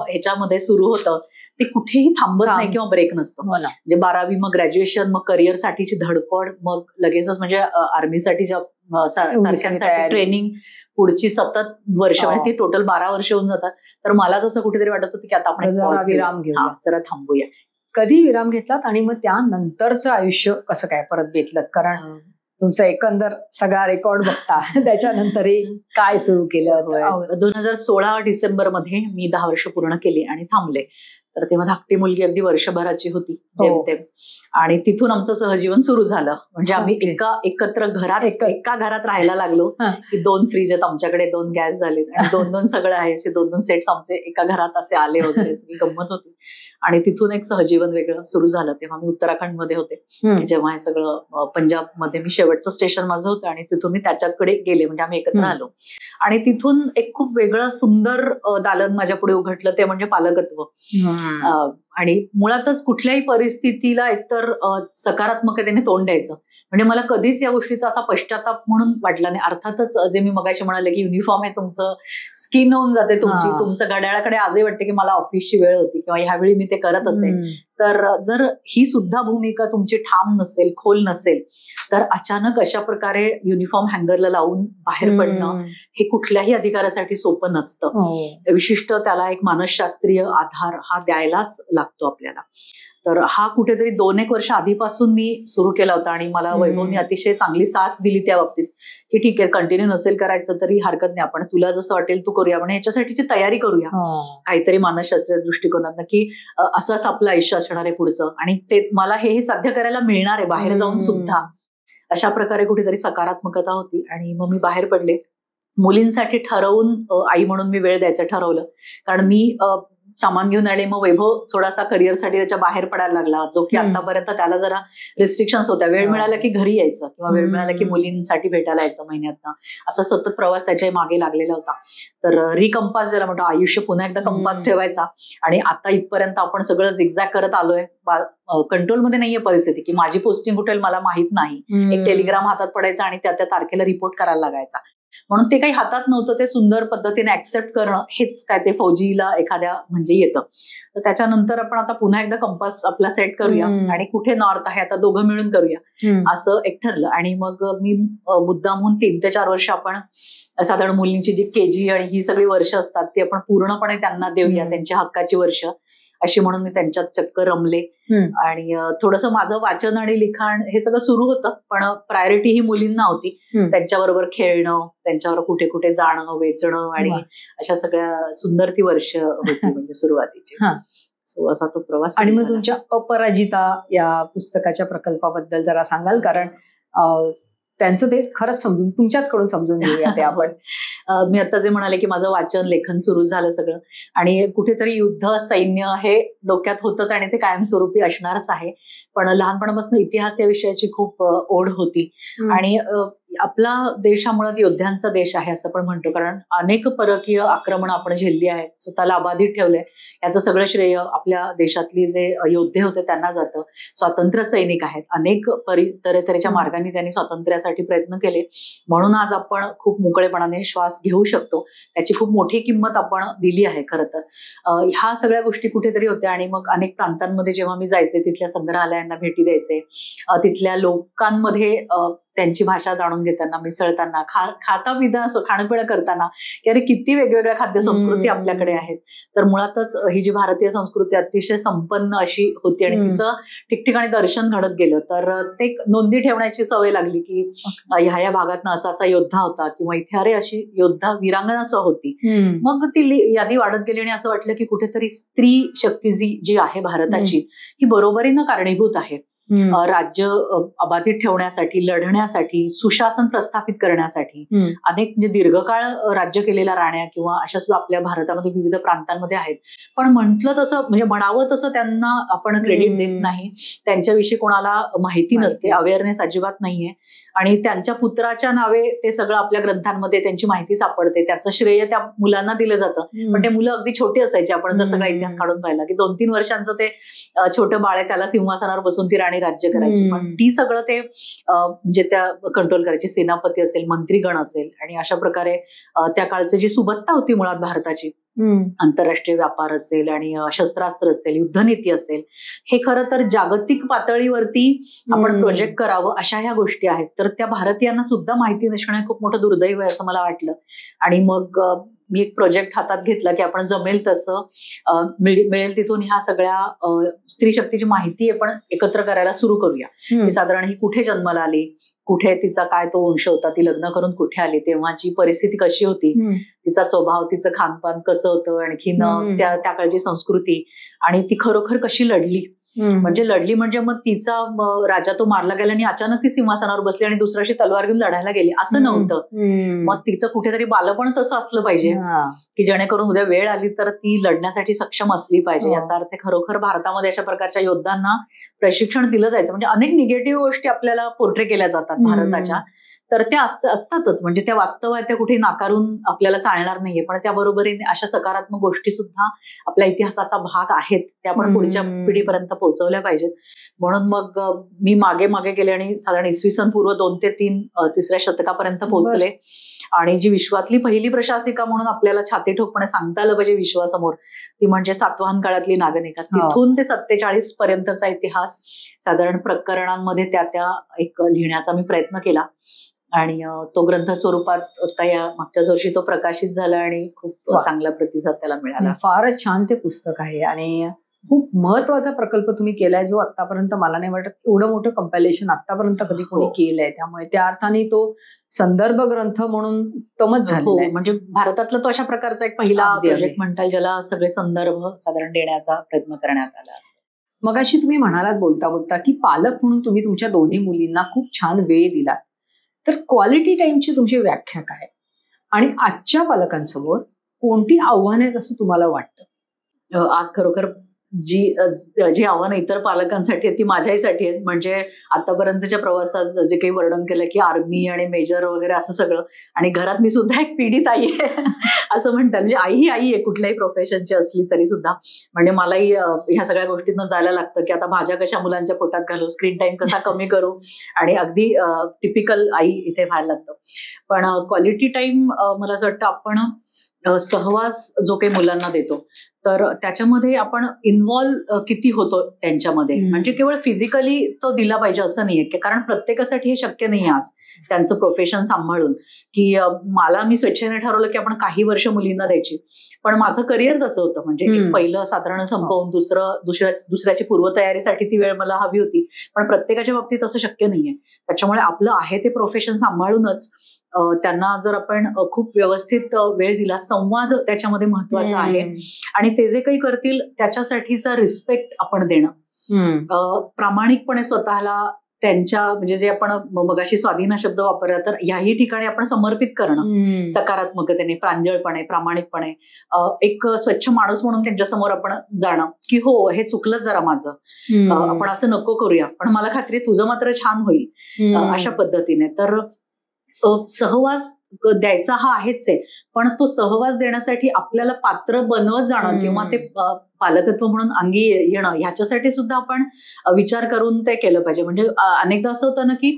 ह्याच्यामध्ये सुरू होतं ते कुठेही थांबत नाही किंवा ब्रेक नसतं. म्हणजे 12वी मग ग्रॅज्युएशन, मग करिअर साठीची धडपड, मग लगेचच म्हणजे आर्मीसाठीच्या सारख्यांसाठी ट्रेनिंग, पुढची 7 वर्ष म्हणजे ती टोटल 12 वर्ष होऊन जातात. तर मला जसं कुठेतरी वाटत होतं की आता आपण विराम घेऊया, जरा थांबूया. कधी विराम घेतलात आणि मग त्यानंतरचं आयुष्य कसं काय परत बेतलं? कारण तुमचा एकंदर सगळा रेकॉर्ड बघता त्याच्यानंतरही काय सुरू केलं? 2016 डिसेंबरमध्ये मी 10 वर्ष पूर्ण केली आणि थांबले. तर तेव्हा धाकटी मुलगी अगदी वर्षभराची होती जेमतेम आणि तिथून आमचं सहजीवन सुरू झालं. म्हणजे आम्ही एकत्र एका घरात राहायला लागलो की 2 फ्रीज आहेत आमच्याकडे, 2 गॅस झाले आणि 2-2 सगळं आहे, असे 2-2 सेट्स आमचे एका घरात असे आले वगैरे, सगळी गंमत होती. आणि तिथून एक सहजीवन वेगळं सुरू झालं. तेव्हा मी उत्तराखंडमध्ये होते जेव्हा हे सगळं पंजाबमध्ये मी शेवटचं स्टेशन माझं होतं आणि तिथून मी त्याच्याकडे गेले. म्हणजे आम्ही एकत्र आलो आणि तिथून एक खूप वेगळं सुंदर दालन माझ्या पुढे उघडलं, ते म्हणजे पालकत्व. आणि मुळातच कुठल्याही परिस्थितीला एकतर सकारात्मकतेने तोंड द्यायचं. म्हणजे मला कधीच या गोष्टीचा असा पश्चाताप म्हणून वाटला नाही. अर्थातच जे मी मगाशी म्हणाले की युनिफॉर्म हे तुमचं स्किन होऊन जाते तुमची, तुमचं घड्याळाकडे आजही वाटते की मला ऑफिसची वेळ होती किंवा ह्यावेळी मी ते करत असेल. तर जर ही सुद्धा भूमिका तुमची ठाम नसेल, खोल नसेल, तर अचानक अशा प्रकारे युनिफॉर्म हँगरला लावून बाहेर पडणं हे कुठल्याही अधिकारासाठी सोपं नसतं. विशिष्ट त्याला एक मानसशास्त्रीय आधार हा द्यायलाच लागतो आपल्याला. तर हा कुठेतरी 2-1 वर्ष आधीपासून मी सुरू केला होता आणि मला वैभवने अतिशय चांगली साथ दिली त्या बाबतीत की ठीक आहे, कंटिन्यू नसेल करायचं तरी हरकत नाही, आपण तुला जसं वाटेल तू करूया, म्हणजे ह्याच्यासाठीची तयारी करूया काहीतरी मानसशास्त्रीय दृष्टिकोनातनं की असंच आपलं आयुष्य असणार आहे पुढचं आणि ते मला हे साध्य करायला मिळणार आहे बाहेर जाऊन सुद्धा. अशा प्रकारे कुठेतरी सकारात्मकता होती आणि मग मी बाहेर पडले. मुलींसाठी ठरवून आई म्हणून मी वेळ द्यायचं ठरवलं, कारण मी सामान घेऊन आले. मग वैभव थोडासा करिअरसाठी त्याच्या बाहेर पडायला लागला, जो की आतापर्यंत त्याला जरा रिस्ट्रिक्शन्स होत्या. वेळ मिळाला की घरी यायचं किंवा वेळ मिळाला की मुलींसाठी भेटायला यायचं महिन्यातनं, असा सतत प्रवास त्याच्या मागे लागलेला होता. तर रिकंपास ज्याला म्हणतो, आयुष्य पुन्हा एकदा कंपास ठेवायचा. आणि आता इथपर्यंत आपण सगळं झिगझॅग करत आलोय. कंट्रोलमध्ये नाहीये परिस्थिती की माझी पोस्टिंग कुठे मला माहित नाही. एक टेलिग्राम हातात पडायचा आणि त्या तारखेला रिपोर्ट करायला लागायचा. म्हणून ते काही हातात नव्हतं. ते सुंदर पद्धतीने ऍक्सेप्ट करणं हेच काय ते फौजीला एखाद्या म्हणजे येतं. तर त्याच्यानंतर आपण आता पुन्हा एकदा कंपास आपला सेट करूया आणि कुठे नॉर्थ आहे आता दोघं मिळून करूया असं एक ठरलं. आणि मग मी मुद्दामहून 3 ते 4 वर्ष आपण साधारण मुलींची जी केजी आणि ही सगळी वर्ष असतात ती आपण पूर्णपणे त्यांना देऊया, त्यांच्या हक्काची वर्ष अशी म्हणून मी त्यांच्यात चक्क रमले. आणि थोडंसं माझं वाचन आणि लिखाण हे सगळं सुरू होतं, पण प्रायोरिटी ही मुलींना होती. त्यांच्याबरोबर खेळणं, त्यांच्यावर कुठे कुठे जाणं, वेचणं आणि अशा सगळ्या सुंदर ती वर्ष होती म्हणजे सुरुवातीची. सो असा तो प्रवास. आणि मग तुमच्या अपराजिता या पुस्तकाच्या प्रकल्पाबद्दल जरा सांगाल, कारण त्यांचं ते खरंच समजून तुमच्याचकडून समजून घेऊया ते आपण. मी आता जे म्हणाले की माझं वाचन लेखन सुरू झालं सगळं, आणि कुठेतरी युद्ध सैन्य हे डोक्यात होतच आणि ते कायमस्वरूपी असणारच आहे. पण लहानपणापासून इतिहास या विषयाची खूप ओढ होती. आणि आपला देश हा मुळात योद्ध्यांचा देश आहे असं पण म्हणतो, कारण अनेक परकीय आक्रमण आपण झेलली आहेत, स्वतःला अबाधित ठेवलंय. याचं सगळं श्रेय आपल्या देशातली जे योद्धे होते त्यांना जातं. स्वातंत्र्य सैनिक आहेत, अनेक तऱ्हेच्या मार्गाने त्यांनी स्वातंत्र्यासाठी प्रयत्न केले, म्हणून आज आपण खूप मोकळेपणाने श्वास घेऊ शकतो. त्याची खूप मोठी किंमत आपण दिली आहे खरं तर. ह्या सगळ्या गोष्टी कुठेतरी होत्या. आणि मग अनेक प्रांतांमध्ये जेव्हा मी जायचे, तिथल्या संग्रहालयांना भेटी द्यायचे, तिथल्या लोकांमध्ये त्यांची भाषा जाणून घेताना, मिसळताना, खाता पिता खाणंपिणं करताना की अरे किती वेगवेगळ्या खाद्य संस्कृती आपल्याकडे आहेत. तर मुळातच ही जी भारतीय संस्कृती अतिशय संपन्न अशी होती आणि तिचं ठिकठिकाणी दर्शन घडत गेलं. तर ते नोंदी ठेवण्याची सवय लागली की ह्या भागातनं असा असा योद्धा होता किंवा इथे अरे अशी योद्धा वीरांगना होती. मग ती यादी वाढत गेली आणि असं वाटलं की कुठेतरी स्त्री शक्ती जी आहे भारताची ही बरोबरीनं कारणीभूत आहे. राज्य अबाधित ठेवण्यासाठी, लढण्यासाठी, सुशासन प्रस्थापित करण्यासाठी अनेक म्हणजे दीर्घकाळ राज्य केलेल्या राण्या किंवा अशा सुद्धा आपल्या भारतामध्ये विविध प्रांतांमध्ये आहेत. पण म्हटलं तसं म्हणजे म्हणावं तसं त्यांना आपण क्रेडिट देत नाही. त्यांच्याविषयी कोणाला माहिती नसते, अवेअरनेस अजिबात नाहीये. आणि त्यांच्या पुत्राच्या नावे ते सगळं आपल्या ग्रंथांमध्ये त्यांची माहिती सापडते. त्याचं श्रेय त्या मुलांना दिलं जातं. पण ते मुलं अगदी छोटी असायची. आपण जर सगळा इतिहास काढून पाहिला की 2-3 वर्षांचं ते छोटं बाळ आहे, त्याला सिंहासनावर बसून ती राणी राज्य करायची. पण ती सगळं ते म्हणजे त्या कंट्रोल करायची. सेनापती असेल, मंत्रीगण असेल, आणि अशा प्रकारे त्या काळची जी सुबत्ता होती मुळात भारताची, आंतरराष्ट्रीय व्यापार असेल आणि शस्त्रास्त्र असेल, युद्धनीती असेल, हे खरं तर जागतिक पातळीवरती आपण प्रोजेक्ट करावं अशा ह्या गोष्टी आहेत. तर त्या भारतीयांना सुद्धा माहिती नसणं हे खूप मोठं दुर्दैव आहे असं मला वाटलं. आणि मग मी एक प्रोजेक्ट हातात घेतला की आपण जमेल तसं मिळेल तिथून ह्या सगळ्या स्त्री शक्तीची माहिती आपण एकत्र करायला सुरू करूया. की साधारण ही कुठे जन्माला आली, कुठे तिचा काय तो वंश होता, ती लग्न करून कुठे आली, तेव्हाची परिस्थिती कशी होती, तिचा स्वभाव, तिचं खानपान कसं होतं, आणखीन त्या काळची संस्कृती, आणि ती खरोखर कशी लढली. म्हणजे लढली म्हणजे मग तिचा राजा तो मारला गेला आणि अचानक ती सिंहासनावर बसली आणि दुसऱ्याशी तलवार घेऊन लढायला गेली असं नव्हतं. मग तिचं कुठेतरी बालपण तसं असलं पाहिजे की जेणेकरून उद्या वेळ आली तर ती लढण्यासाठी सक्षम असली पाहिजे. याचा अर्थ खरोखर भारतामध्ये अशा प्रकारच्या योद्धांना प्रशिक्षण दिलं जायचं. म्हणजे अनेक निगेटिव्ह गोष्टी आपल्याला पोर्ट्रे केल्या जातात भारताच्या, तर त्या असतातच, म्हणजे त्या वास्तव आहे, त्या कुठे नाकारून आपल्याला चालणार नाहीये. पण त्या बरोबरीने अशा सकारात्मक गोष्टी सुद्धा आपल्या इतिहासाचा भाग आहेत, त्या आपण पुढच्या पिढीपर्यंत पोहोचवल्या पाहिजेत. म्हणून मग मी मागे गेले आणि साधारण इसवी सन पूर्व 2 ते 3 3ऱ्या शतकापर्यंत पोहोचले. आणि जी विश्वातली पहिली प्रशासिका म्हणून आपल्याला छातीठोकपणे सांगता आलं पाहिजे विश्वासमोर, ती म्हणजे सातवाहन काळातली नागनिका. तिथून ते 47 पर्यंतचा इतिहास साधारण प्रकरणांमध्ये त्या एक लिहिण्याचा मी प्रयत्न केला. आणि तो ग्रंथ स्वरूपात आता या मागच्याच वर्षी तो प्रकाशित झाला आणि खूप चांगला प्रतिसाद त्याला मिळाला. फारच छान ते पुस्तक आहे आणि खूप महत्वाचा प्रकल्प तुम्ही केलाय, जो आतापर्यंत मला नाही वाटत एवढं मोठं कंपॅलेशन आतापर्यंत कधी कोणी केलंय. त्यामुळे त्या अर्थाने तो संदर्भ ग्रंथ म्हणून उत्तमच झाला. म्हणजे भारतातला तो अशा प्रकारचा एक पहिला प्रोजेक्ट म्हणता येईल, ज्याला सगळे संदर्भ साधारण देण्याचा प्रयत्न करण्यात आला. मगाशी तुम्ही म्हणालात बोलता बोलता की पालक म्हणून तुम्ही तुमच्या दोन्ही मुलींना खूप छान वेळ दिला. तर क्वालिटी टाइमची तुमची व्याख्या काय आणि आजच्या पालकांसमोर कोणती आव्हाने आहेत असं तुम्हाला वाटतं? आज खरोखर जी आव्हानं इतर पालकांसाठी आहेत ती माझ्यासाठी आहेत. म्हणजे आतापर्यंतच्या प्रवासात जे काही वर्णन केलं की आर्मी आणि मेजर वगैरे असं सगळं, आणि घरात मी सुद्धा एक पीडित आई आहे असं म्हणतात. म्हणजे आई ही आई आहे कुठल्याही प्रोफेशनची असली तरी सुद्धा. म्हणजे मलाही ह्या सगळ्या गोष्टींना जायला लागतं की आता भाज्या कशा मुलांच्या पोटात घालू, स्क्रीन टाइम कसा कमी करू, आणि अगदी टिपिकल आई इथे व्हायला लागतं. पण क्वालिटी टाइम मला असं वाटतं आपण सहवास जो काही मुलांना देतो तर त्याच्यामध्ये आपण इन्व्हॉल्व किती होतो त्यांच्यामध्ये. म्हणजे केवळ फिजिकली तो दिला पाहिजे असं नाहीये, कारण प्रत्येकासाठी हे शक्य नाही आज त्यांचं प्रोफेशन सांभाळून. की मी स्वेच्छेने ठरवलं की आपण काही वर्ष मुलींना द्यायची, पण माझं करिअर तसं होतं. म्हणजे पहिलं साधारण संपवून दुसऱ्याची पूर्वतयारीसाठी ती वेळ मला हवी होती, पण प्रत्येकाच्या बाबतीत असं शक्य नाहीये. त्याच्यामुळे आपलं आहे ते प्रोफेशन सांभाळूनच त्यांना जर आपण खूप व्यवस्थित वेळ दिला, संवाद त्याच्यामध्ये महत्वाचा आहे, आणि ते जे काही करतील त्याच्यासाठीचा रिस्पेक्ट आपण देणं, प्रामाणिकपणे स्वतःला त्यांच्या, म्हणजे जे आपण मगाशी स्वाधीन शब्द वापरला, तर याही ठिकाणी आपण समर्पित करणं, सकारात्मकतेने, प्रांजळपणे, प्रामाणिकपणे, एक स्वच्छ माणूस म्हणून त्यांच्यासमोर आपण जाणं की हो हे चुकलं जरा माझं, आपण असं नको करूया, पण मला खात्री तुझं मात्र छान होईल, अशा पद्धतीने. तर सहवास द्यायचा हा आहेच आहे, पण तो सहवास देण्यासाठी आपल्याला पात्र बनवत जाणं किंवा ते पालकत्व म्हणून अंगी येणं, ह्याच्यासाठी सुद्धा आपण विचार करून ते केलं पाहिजे. म्हणजे अनेकदा असं होतं ना की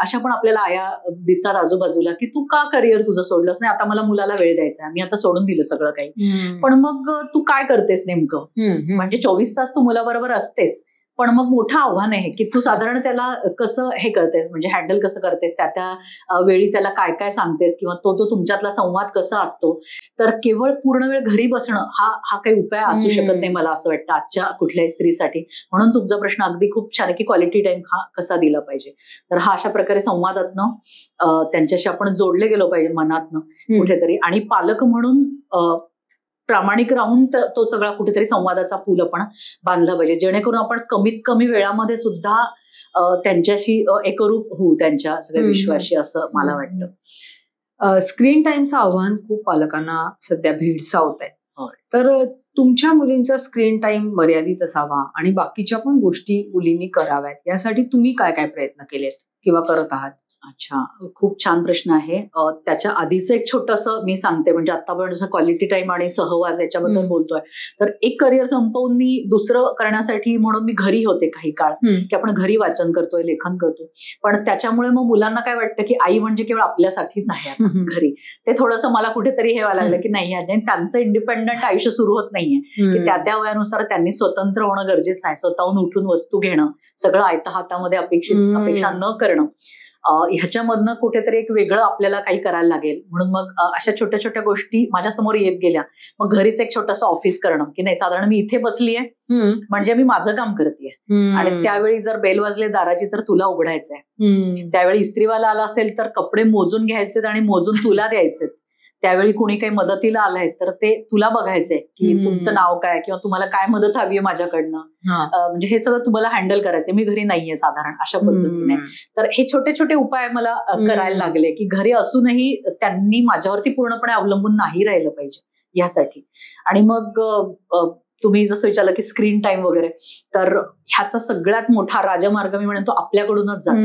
अशा पण आपल्याला आया दिसतात आजूबाजूला की तू का करिअर तुझं सोडलंस नाही, आता मला मुलाला वेळ द्यायचा, मी आता सोडून दिलं सगळं काही, पण मग तू काय करतेस नेमकं. म्हणजे 24 तास तू मुलाबरोबर असतेस, पण मग मोठं आव्हान आहे की तू साधारण त्याला कसं हे करतेस, म्हणजे हँडल कसं करतेस, त्या वेळी त्याला काय काय सांगतेस, किंवा तो तुमच्यातला संवाद कसा असतो. तर केवळ पूर्ण वेळ घरी बसणं हा काही उपाय असू शकत नाही मला असं वाटतं आजच्या कुठल्याही स्त्रीसाठी. म्हणून तुमचा प्रश्न अगदी खूप छान आहे की क्वालिटी टाइम हा कसा दिला पाहिजे. तर हा अशा प्रकारे संवादातनं त्यांच्याशी आपण जोडले गेलो पाहिजे मनातनं कुठेतरी, आणि पालक म्हणून प्रामाणिक राहून तो सगळा कुठेतरी संवादाचा पूल आपण बांधला पाहिजे, जेणेकरून आपण कमीत कमी वेळामध्ये सुद्धा त्यांच्याशी एकरूप होऊ, त्यांच्या सगळ्या विश्वाशी, असं मला वाटतं. स्क्रीन टाइमचं आव्हान खूप पालकांना सध्या भेडसावत आहे. तर तुमच्या मुलींचा स्क्रीन टाइम मर्यादित असावा आणि बाकीच्या पण गोष्टी मुलींनी कराव्यात, यासाठी तुम्ही काय काय प्रयत्न केलेत किंवा करत आहात? अच्छा, खूप छान प्रश्न आहे. त्याच्या आधीचं एक छोटंसं मी सांगते. म्हणजे आता आपण जसं क्वालिटी टाइम आणि सहवास याच्याबद्दल बोलतोय, तर एक करिअर संपवून मी दुसरं करण्यासाठी म्हणून मी घरी होते काही काळ, की आपण घरी वाचन करतोय, लेखन करतोय. पण त्याच्यामुळे मग मुलांना काय वाटतं की आई म्हणजे केवळ आपल्यासाठीच आहे घरी. ते थोडंसं मला कुठेतरी हे व्हायला लागलं की नाही, त्यांचं इंडिपेंडंट आयुष्य सुरू होत नाहीये, की त्या वयानुसार त्यांनी स्वतंत्र होणं गरजेचं आहे. स्वतःहून उठून वस्तू घेणं, सगळं आयतं हातामध्ये अपेक्षा न करणं, ह्याच्यामधनं कुठेतरी एक वेगळं आपल्याला काही करायला लागेल. म्हणून मग अशा छोट्या छोट्या गोष्टी माझ्यासमोर येत गेल्या. मग घरीच एक छोटंसं ऑफिस करणं, की नाही साधारण मी इथे बसलीये म्हणजे मी माझं काम करतेय, आणि त्यावेळी जर बेल वाजले दाराची तर तुला उघडायचंय. त्यावेळी इस्त्रीवाला आला असेल तर कपडे मोजून घ्यायचे आणि मोजून तुला द्यायचे. त्यावेळी कुणी काही मदतीला आलंय तर ते तुला बघायचंय की तुमचं नाव काय, किंवा तुम्हाला काय मदत हवी आहे माझ्याकडनं, म्हणजे हे सगळं तुम्हाला हँडल करायचंय, मी घरी नाहीये साधारण, अशा पद्धतीने. तर हे छोटे छोटे उपाय मला करायला लागले की घरी असूनही त्यांनी माझ्यावरती पूर्णपणे अवलंबून नाही राहिलं पाहिजे यासाठी. आणि मग तुम्ही जसं विचारलं की स्क्रीन टाइम वगैरे, तर ह्याचा सगळ्यात मोठा राजमार्ग मी म्हणतो आपल्याकडूनच जातो.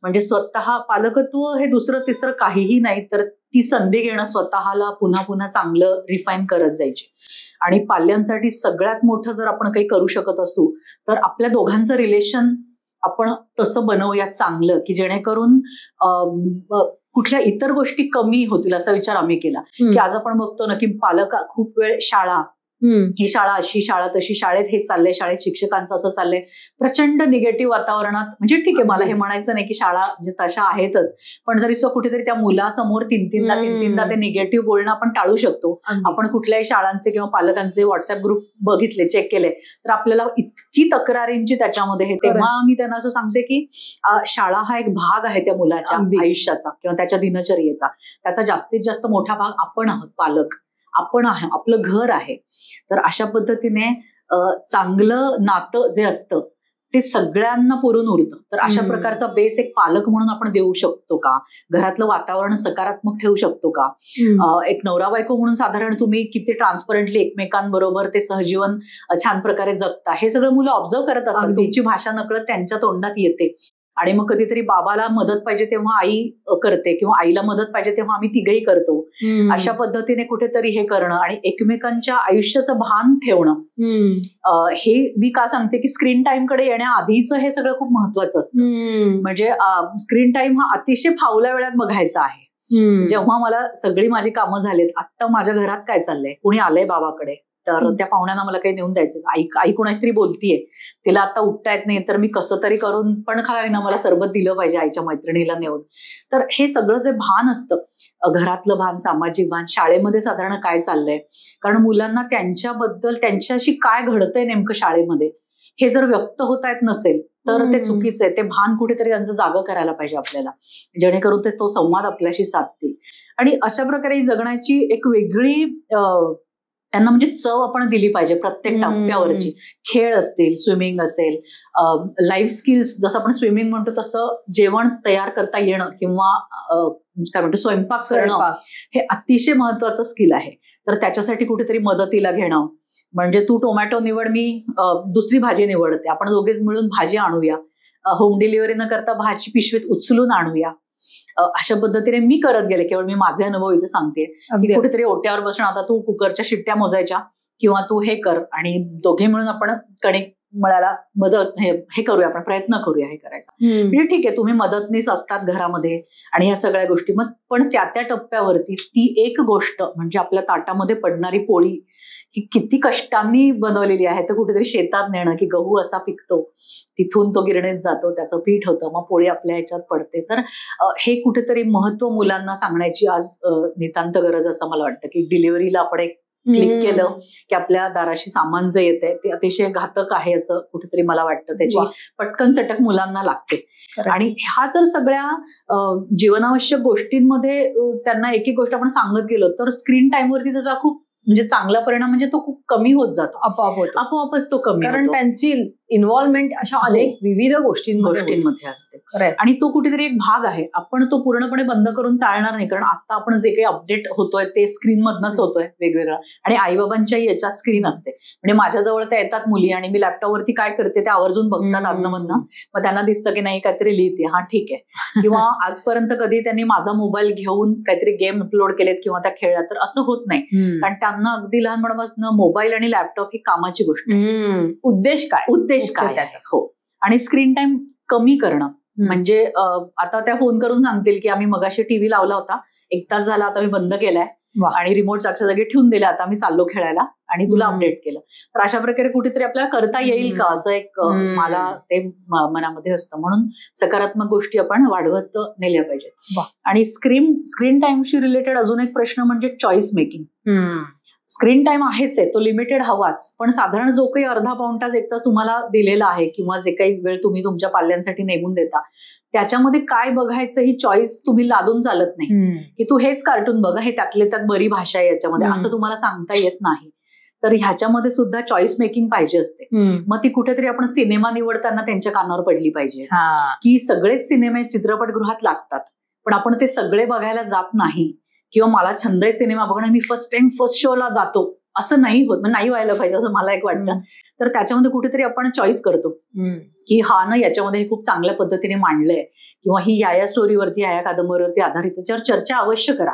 म्हणजे स्वतः पालकत्व हे दुसरं तिसरं काहीही नाही, तर ती संधी घेणं स्वतःला पुन्हा पुन्हा चांगलं रिफाईन करत जायची. आणि पाल्यांसाठी सगळ्यात मोठं जर आपण काही करू शकत असू तर आपल्या दोघांचं रिलेशन आपण तसं बनवूया चांगलं, की जेणेकरून कुठल्या इतर गोष्टी कमी होतील असा विचार आम्ही केला. की आज आपण बघतो ना की पालक खूप वेळ शाळा, ही शाळा अशी, शाळा तशी, शाळेत हे चाललंय, शाळेत शिक्षकांचं असं चाललंय, प्रचंड निगेटिव्ह वातावरणात. म्हणजे ठीक आहे, मला हे म्हणायचं नाही की शाळा म्हणजे तशा आहेतच, पण तरी सुद्धा कुठेतरी त्या मुलासमोर तीन-तीनदा ते निगेटिव्ह बोलणं आपण टाळू शकतो. आपण कुठल्याही शाळांचे किंवा पालकांचे व्हॉट्सअप ग्रुप बघितले, चेक केले, तर आपल्याला इतकी तक्रारींची त्याच्यामध्ये हे. तेव्हा मी त्यांना असं सांगते की शाळा हा एक भाग आहे त्या मुलाच्या आयुष्याचा किंवा त्याच्या दिनचर्येचा. त्याचा जास्तीत जास्त मोठा भाग आपण आहोत, पालक आपण आहे, आपलं घर आहे. तर अशा पद्धतीने चांगलं नातं जे असतं ते सगळ्यांना पुरून उरतं. तर अशा प्रकारचा बेस एक पालक म्हणून आपण देऊ शकतो का? घरातलं वातावरण सकारात्मक ठेवू शकतो का? एक नवरा बायको म्हणून साधारण तुम्ही किती ट्रान्सपरंटली एकमेकांबरोबर ते सहजीवन छान प्रकारे जगता, हे सगळं मुलं ऑब्झर्व करत असतात. तुमची भाषा नकळत त्यांच्या तोंडात येते. आणि मग कधीतरी बाबाला मदत पाहिजे तेव्हा आई करते, किंवा आईला मदत पाहिजे तेव्हा आम्ही तिघही करतो. अशा पद्धतीने कुठेतरी हे करणं आणि एकमेकांच्या आयुष्याचं भान ठेवणं, हे मी का सांगते की स्क्रीन टाइम कडे येण्याआधीच हे सगळं खूप महत्वाचं असतं. म्हणजे स्क्रीन टाइम हा अतिशय फावल्या वेळात बघायचा आहे. जेव्हा मला सगळी माझी कामं झालीत, आत्ता माझ्या घरात काय चाललंय, कुणी आलंय बाबाकडे, तर त्या पाहुण्यांना मला काही नेऊन द्यायचं, आई कोणाची तरी बोलतीये, तिला आता उठता येत नाही, तर मी कसं तरी करून पण काय ना मला सरबत दिलं पाहिजे आईच्या मैत्रिणीला नेऊन. तर हे सगळं जे भान असतं, घरातलं भान, सामाजिक भान, शाळेमध्ये साधारण काय चाललंय, कारण मुलांना त्यांच्याबद्दल, त्यांच्याशी काय घडतंय नेमकं शाळेमध्ये, हे जर व्यक्त होता येत नसेल तर ते चुकीचं आहे. ते भान कुठेतरी त्यांचं जागं करायला पाहिजे आपल्याला, जेणेकरून तो संवाद आपल्याशी साधतील. आणि अशा प्रकारे जगण्याची एक वेगळी त्यांना म्हणजे चव आपण दिली पाहिजे प्रत्येक टप्प्यावरची. खेळ असतील, स्विमिंग असेल, लाईफ स्किल्स, जसं आपण स्विमिंग म्हणतो तसं जेवण तयार करता येणं किंवा काय म्हणतो स्वयंपाक करणं, हे अतिशय महत्वाचं स्किल आहे. तर त्याच्यासाठी कुठेतरी मदतीला घेणं, म्हणजे तू टोमॅटो निवड, मी दुसरी भाजी निवडते, आपण दोघेच मिळून भाजी आणूया, होम डिलिव्हरी न करता भाजी पिशवीत उचलून आणूया. अशा पद्धतीने मी करत गेले, केवळ मी माझे अनुभव इथे सांगते की कुठेतरी ओट्यावर बसणं, आता तू कुकरच्या शिट्ट्या मोजायच्या किंवा तू हे कर, आणि दोघे मिळून आपण कणिक मळायला मदत हे करूया, आपण प्रयत्न करूया हे करायचा. म्हणजे ठीक आहे, तुम्ही मदतनीस असतात घरामध्ये आणि ह्या सगळ्या गोष्टी, मग पण त्या टप्प्यावरती ती एक गोष्ट म्हणजे आपल्या ताटामध्ये पडणारी पोळी ही किती कष्टांनी बनवलेली आहे. तर कुठेतरी शेतात नेणं, की गहू असा पिकतो, तिथून तो गिरणीत जातो, त्याचं पीठ होतं, मग पोळी आपल्या ह्याच्यात पडते. तर हे कुठेतरी महत्व मुलांना सांगण्याची आज नितांत गरज असं मला वाटतं, की डिलिव्हरीला आपण एक क्लिक केलं की आपल्या दाराशी सामान जे येते ते अतिशय घातक आहे असं कुठेतरी मला वाटतं. त्याची पटकन चटक मुलांना लागते. आणि ह्या जर सगळ्या जीवनावश्यक गोष्टींमध्ये त्यांना एक एक गोष्ट आपण सांगत गेलो तर स्क्रीन टाइमवरती त्याचा खूप म्हणजे चांगला परिणाम म्हणजे तो खूप कमी होत जातो, आपोआपच तो कमी, कारण त्यांची इन्व्हॉल्वमेंट अशा अनेक विविध गोष्टींमध्ये असते. आणि तो कुठेतरी एक भाग आहे. आपण तो पूर्णपणे बंद करून चालणार नाही, कारण आता आपण जे काही अपडेट होतोय ते स्क्रीन मधनच होतोय वेगवेगळं, आणि आईबाबांच्याही याच्यात स्क्रीन असते. म्हणजे माझ्याजवळ त्या येतात मुली आणि मी लॅपटॉपवरती काय करते ते आवर्जून बघतात आदनमधनं, मग त्यांना दिसतं की नाही काहीतरी लिहिते, हा ठीक आहे, किंवा आजपर्यंत कधी त्यांनी माझा मोबाईल घेऊन काहीतरी गेम अपलोड केलेत किंवा त्या खेळल्या, तर असं होत नाही, कारण त्यांना अगदी लहानपणापासून मोबाईल आणि लॅपटॉप ही कामाची गोष्ट आहे. उद्देश काय त्याचा. हो. आणि स्क्रीन टाइम कमी करणं म्हणजे आता त्या फोन करून सांगतील की आम्ही मगाशी टीव्ही लावला होता, 1 तास झाला, आता मी बंद केलाय आणि रिमोट जागच्या जागी ठेवून दिला, आता मी चाललो खेळायला आणि तुला अपडेट केलं. तर अशा प्रकारे कुठेतरी आपल्याला करता येईल का असं एक मला ते मनामध्ये असतं. म्हणून सकारात्मक गोष्टी आपण वाढवत नेल्या पाहिजेत. आणि स्क्रीन टाइमशी रिलेटेड अजून एक प्रश्न म्हणजे चॉईस मेकिंग. स्क्रीन टाइम आहेच आहे, तो लिमिटेड हवाच, पण साधारण जो काही अर्धा पाऊण तास 1 तास तुम्हाला दिलेला आहे किंवा जे काही वेळ तुम्ही तुमच्या पाल्यांसाठी नेमून देता, त्याच्यामध्ये काय बघायचं ही चॉईस तुम्ही लादून चालत नाही की तू हेच कार्टून बघा, हे त्यातले त्यात बरी भाषा आहे याच्यामध्ये, असं तुम्हाला सांगता येत नाही. तर ह्याच्यामध्ये सुद्धा चॉईस मेकिंग पाहिजे असते. मग ती कुठेतरी आपण सिनेमा निवडताना त्यांच्या कानावर पडली पाहिजे की सगळेच सिनेमे चित्रपटगृहात लागतात, पण आपण ते सगळे बघायला जात नाही, किंवा मला छंद आहे सिनेमा बघणं, मी फर्स्ट शोला जातो, असं नाही होत, नाही व्हायला पाहिजे असं मला एक वाटतं. तर त्याच्यामध्ये कुठेतरी आपण चॉईस करतो की हा ना याच्यामध्ये हे खूप चांगल्या पद्धतीने मांडलंय किंवा ही या स्टोरीवरती या कादंबरीवरती आधारित, त्याच्यावर चर्चा अवश्य करा.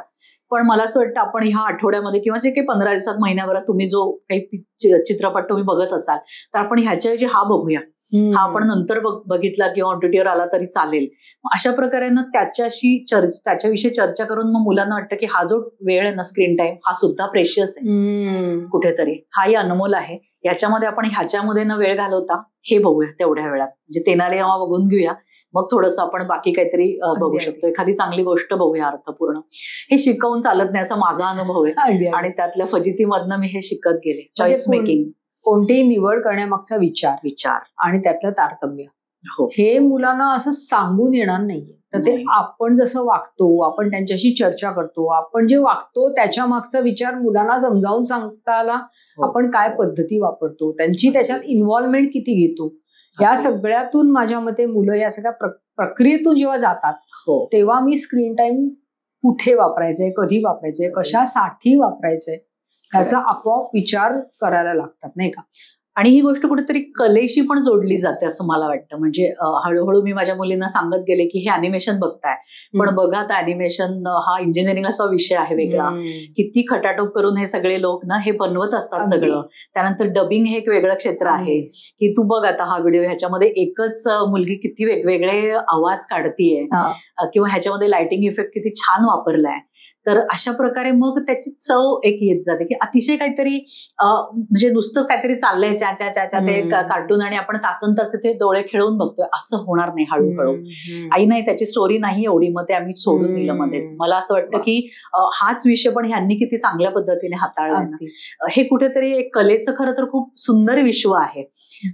पण मला असं वाटतं आपण ह्या आठवड्यामध्ये किंवा जे काही 15 दिवसात महिन्याभरात तुम्ही जो काही चित्रपट तुम्ही बघत असाल तर आपण ह्याच्याऐवजी हा बघूया, हा आपण नंतर बघितला किंवा OTTवर आला तरी चालेल. अशा प्रकारे ना त्याच्याविषयी चर्चा करून मग मुलांना वाटतं की हा जो वेळ आहे ना स्क्रीन टाइम हा सुद्धा प्रेशियस आहे कुठेतरी, हाही अनमोल आहे. याच्यामध्ये आपण ह्याच्यामध्ये न वेळ घालवता हे बघूया तेवढ्या वेळात, म्हणजे तेनाली रामा बघून घेऊया, मग थोडंसं आपण बाकी काहीतरी बघू शकतो, एखादी चांगली गोष्ट बघूया अर्थपूर्ण. हे शिकवून चालत नाही असा माझा अनुभव आहे आणि त्यातल्या फजितीमधनं मी हे शिकत गेले. चॉईस मेकिंग, कोणतीही निवड करण्यामागचा विचार आणि त्यातलं तारतम्य, हे मुलांना असं सांगून येणार नाहीये. तर ते आपण जसं वागतो, आपण त्यांच्याशी चर्चा करतो, आपण जे वागतो त्याच्या मागचा विचार मुलांना समजावून सांगता आला, आपण काय पद्धती वापरतो, त्यांची त्याच्यात इन्व्हॉल्वमेंट किती घेतो, या सगळ्यातून माझ्या मते मुलं या सगळ्या प्रक्रियेतून जेव्हा जातात तेव्हा मी स्क्रीन टाइम कुठे वापरायचंय, कधी वापरायचंय, कशासाठी वापरायचंय ह्याचा आपोआप विचार करायला लागतात, नाही का. आणि ही गोष्ट कुठेतरी कलेशी पण जोडली जाते असं मला वाटतं. म्हणजे हळूहळू मी माझ्या मुलींना सांगत गेले की हे अॅनिमेशन बघताय, पण बघा आता अॅनिमेशन हा इंजिनिअरिंग असा विषय आहे वेगळा, किती खटाटोप करून हे सगळे लोक ना हे बनवत असतात सगळं. त्यानंतर डबिंग हे एक वेगळं क्षेत्र आहे की तू बघ आता हा व्हिडिओ, ह्याच्यामध्ये एकच मुलगी किती वेगवेगळे आवाज काढतीये किंवा ह्याच्यामध्ये लाइटिंग इफेक्ट किती छान वापरलाय. तर अशा प्रकारे मग त्याची चव एक येत जाते की अतिशय काहीतरी म्हणजे नुसतंच काहीतरी चाललंय ते कार्टून आणि आपण तासन तास ते डोळे खेळून बघतोय, असं होणार नाही. हळूहळू आई नाही त्याची स्टोरी नाही एवढी, मग ते आम्ही सोडून दिलं मध्येच. मला असं वाटतं की हाच विषय पण ह्यांनी किती चांगल्या पद्धतीने हाताळलाय ना, हे कुठेतरी एक कलेचं खरं तर खूप सुंदर विश्व आहे.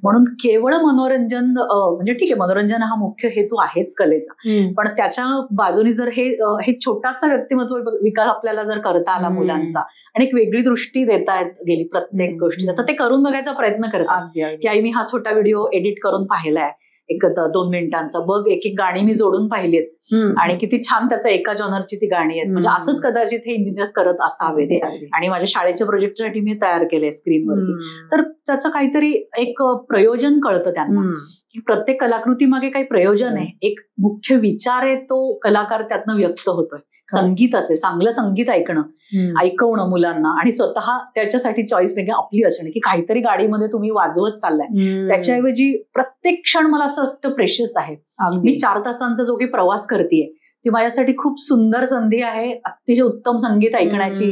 म्हणून केवळ मनोरंजन, म्हणजे ठीक आहे मनोरंजन हा मुख्य हेतू आहेच कलेचा, पण त्याच्या बाजूने जर हे छोटासा व्यक्तिमत्व विकास आपल्याला जर करता आला मुलांचा आणि एक वेगळी दृष्टी देता गेली प्रत्येक गोष्टीला, तर ते करून बघायचा प्रयत्न करतात की आई मी हा छोटा व्हिडिओ एडिट करून पाहिलाय, एक 2 मिनिटांचा, बघ एक गाणी मी जोडून पाहिलीत आणि किती छान त्याचा एका जॉनरची ती गाणी आहेत. म्हणजे असंच कदाचित हे इंजिनियर्स करत असावे आणि माझ्या शाळेच्या प्रोजेक्टसाठी मी तयार केलंय स्क्रीनवरती. तर त्याचं काहीतरी एक प्रयोजन कळतं त्यांना की प्रत्येक कलाकृती मागे काही प्रयोजन आहे, एक मुख्य विचार आहे, तो कलाकार त्यातनं व्यक्त होतोय. संगीत असेल, चांगलं संगीत ऐकवणं मुलांना आणि स्वतः त्याच्यासाठी चॉईस मेकिंग आपली असणं की काहीतरी गाडीमध्ये तुम्ही वाजवत चाललाय, त्याच्याऐवजी प्रत्येक क्षण मला असं वाटतं प्रेशियस आहे. मी 4 तासांचा जो काही प्रवास करतेय ती माझ्यासाठी खूप सुंदर संधी आहे अतिशय उत्तम संगीत ऐकण्याची,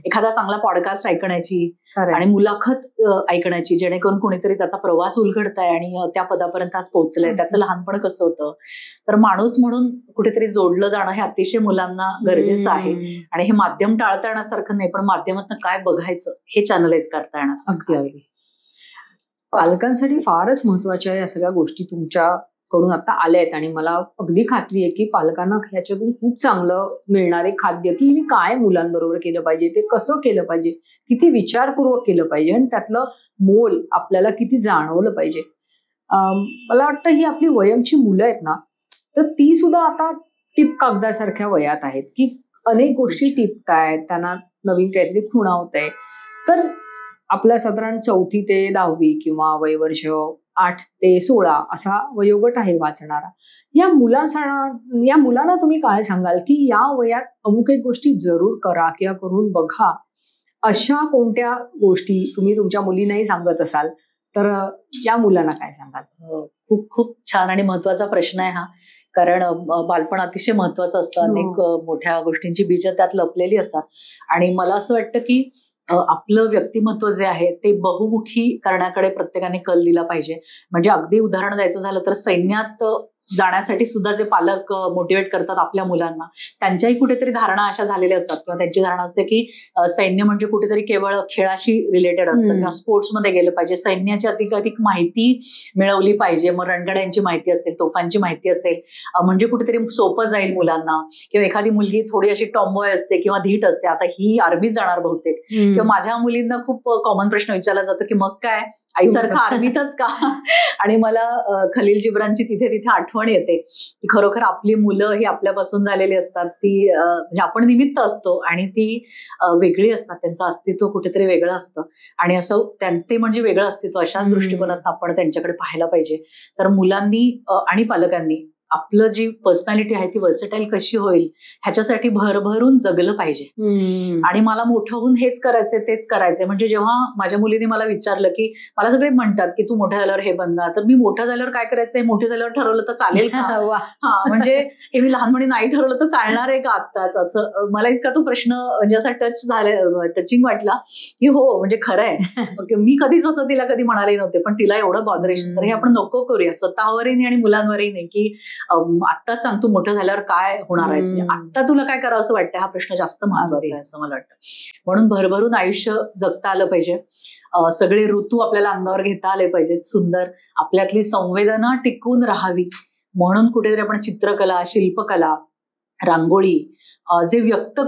एखादा चांगला पॉडकास्ट ऐकण्याची आणि मुलाखत ऐकण्याची, जेणेकरून कोणीतरी त्याचा प्रवास उलगडताय आणि त्या पदापर्यंत आज पोहोचलंय, त्याचं लहानपण कसं होतं. तर माणूस म्हणून कुठेतरी जोडलं जाणं हे अतिशय मुलांना गरजेचं आहे आणि हे माध्यम टाळता येण्यासारखं नाही, पण माध्यमातून काय बघायचं हे चॅनलाइज करता येण्यासारखं. अगदी पालकांसाठी फारच महत्वाच्या या सगळ्या गोष्टी तुमच्याकडून आता आल्या आहेत आणि मला अगदी खात्री आहे की पालकांना ह्याच्यातून खूप चांगलं मिळणारे खाद्य, की मी काय मुलांबरोबर केलं पाहिजे, ते कसं केलं पाहिजे, किती विचारपूर्वक केलं पाहिजे आणि त्यातलं मोल आपल्याला किती जाणवलं पाहिजे. मला वाटतं ही आपली वयमची मुलं आहेत ना, तर ती सुद्धा आता टिप कागदासारख्या वयात आहेत की अनेक गोष्टी टिपतायत, त्यांना नवीन काहीतरी खुणावतंय. तर आपला साधारण 4थी ते 10वी किंवा वयवर्ष 8 ते 16 असा वयोगट आहे वाचणारा. या मुलांना तुम्ही काय सांगाल की या वयात अमुक एक गोष्टी जरूर करा किंवा करून बघा, अशा कोणत्या गोष्टी तुम्ही तुमच्या मुलींनाही सांगत असाल तर या मुलांना काय सांगाल? खूप खूप छान आणि महत्वाचा प्रश्न आहे हा, कारण बालपण अतिशय महत्वाचं असतं. अनेक मोठ्या गोष्टींची बीज त्यात लपलेली असतात आणि मला असं वाटतं की आपलं व्यक्तिमत्व जे आहे ते बहुमुखी करण्याकडे प्रत्येकाने कल दिला पाहिजे. म्हणजे अगदी उदाहरण द्यायचं झालं तर सैन्यात जाण्यासाठी सुद्धा जे पालक मोटिवेट करतात आपल्या मुलांना, त्यांच्याही कुठेतरी धारणा अशा झालेल्या असतात किंवा त्यांची धारणा असते की सैन्य म्हणजे कुठेतरी केवळ खेळाशी रिलेटेड असतं किंवा स्पोर्ट्समध्ये गेलं पाहिजे, सैन्याची अधिकाधिक माहिती मिळवली पाहिजे, मग रणगाड्यांची माहिती असेल, तोफांची माहिती असेल, म्हणजे कुठेतरी सोपं जाईल मुलांना. किंवा एखादी मुलगी थोडी अशी टॉमबॉय असते किंवा धीट असते, आता ही आर्मीत जाणार बहुतेक, किंवा माझ्या मुलींना खूप कॉमन प्रश्न विचारला जातो की मग काय आईसारखं आर्मीतच का? आणि मला खलील जिब्रानची तिथे आठवण आठवण येते की खरोखर आपली मुलं ही आपल्यापासून झालेली असतात, ती म्हणजे आपण निमित्त असतो आणि ती वेगळी असतात, त्यांचं अस्तित्व कुठेतरी वेगळं असतं आणि असं ते म्हणजे वेगळं अस्तित्व अशाच दृष्टिकोनात आपण त्यांच्याकडे पाहायला पाहिजे. तर मुलांनी आणि पालकांनी आपलं जी पर्सनॅलिटी आहे ती वर्सेटाईल कशी होईल ह्याच्यासाठी भरभरून जगलं पाहिजे. आणि मला मोठं होऊन हेच करायचंय तेच करायचंय. म्हणजे जेव्हा माझ्या मुलीने मला विचारलं की मला सगळे म्हणतात की तू मोठ्या झाल्यावर हे बनणार, तर मी मोठ्या झाल्यावर काय करायचंय, मोठे झाल्यावर ठरवलं तर चालेल का? हा, म्हणजे हे मी लहानपणी नाही ठरवलं तर चालणार आहे का आत्ताच, असं मला इतका तो प्रश्न म्हणजे असा टचिंग वाटला की हो म्हणजे खरं आहे. मी कधीच असं तिला कधी म्हणाले नव्हते, पण तिला एवढं बॉदरेशन, तर हे आपण नको करूया स्वतःवरही आणि मुलांवरही नाही की आत्ताच सांग तू मोठं झाल्यावर काय होणार आहेस, म्हणजे आत्ता तुला काय करावं असं वाटतं, हा प्रश्न जास्त महत्वाचा आहे असं मला वाटतं. म्हणून भरभरून आयुष्य जगता आलं पाहिजे. सगळे ऋतू आपल्याला अंगावर घेता आले पाहिजेत सुंदर. आपल्यातली संवेदना टिकून राहावी म्हणून कुठेतरी आपण चित्रकला, शिल्पकला, रांगोळी जे व्यक्त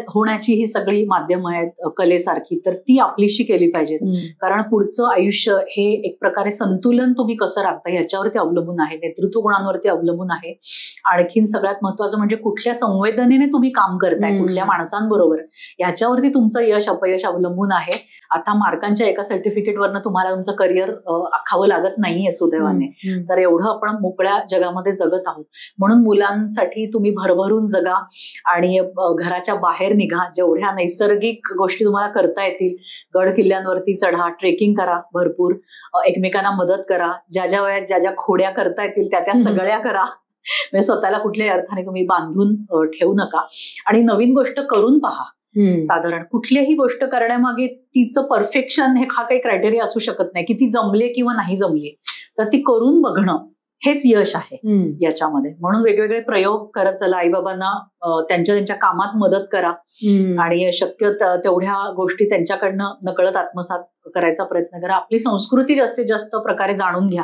होण्याची ही सगळी माध्यमं आहेत कलेसारखी, तर ती आपलीशी केली पाहिजेत. कारण पुढचं आयुष्य हे एक प्रकारे संतुलन तुम्ही कसं राखता याच्यावरती अवलंबून आहे, नेतृत्व गुणांवरती अवलंबून आहे. आणखीन सगळ्यात महत्वाचं म्हणजे कुठल्या संवेदनेने तुम्ही काम करताय, कुठल्या माणसांबरोबर, याच्यावरती तुमचं यश अपयश अवलंबून आहे. आता मार्कांच्या एका सर्टिफिकेटवरनं तुम्हाला तुमचं करिअर आखावं लागत नाहीये सुदैवाने. तर एवढं आपण मोकळ्या जगामध्ये जगत आहोत. म्हणून मुलांसाठी तुम्ही भरभरून जगा आणि घराच्या बाहेर निघा. जेवढ्या नैसर्गिक गोष्टी तुम्हाला करता येतील, गड किल्ल्यांवरती चढा, ट्रेकिंग करा भरपूर, एकमेकांना मदत करा, ज्या वयात ज्या खोड्या करता येतील त्या सगळ्या करा. म्हणजे स्वतःला कुठल्याही अर्थाने तुम्ही बांधून ठेवू नका आणि नवीन गोष्ट करून पहा. साधारण कुठलीही गोष्ट करण्यामागे तिचं परफेक्शन हे हा काही क्रायटेरिया असू शकत नाही की ती जमले किंवा नाही जमली, तर ती करून बघणं हेच यश आहे याच्यामध्ये. म्हणून वेगवेगळे प्रयोग करत चला, आईबाबांना त्यांच्या कामात मदत करा आणि शक्य तेवढ्या गोष्टी त्यांच्याकडनं नकळत आत्मसात करायचा प्रयत्न करा. आपली संस्कृती जास्तीत जास्त प्रकारे जाणून घ्या,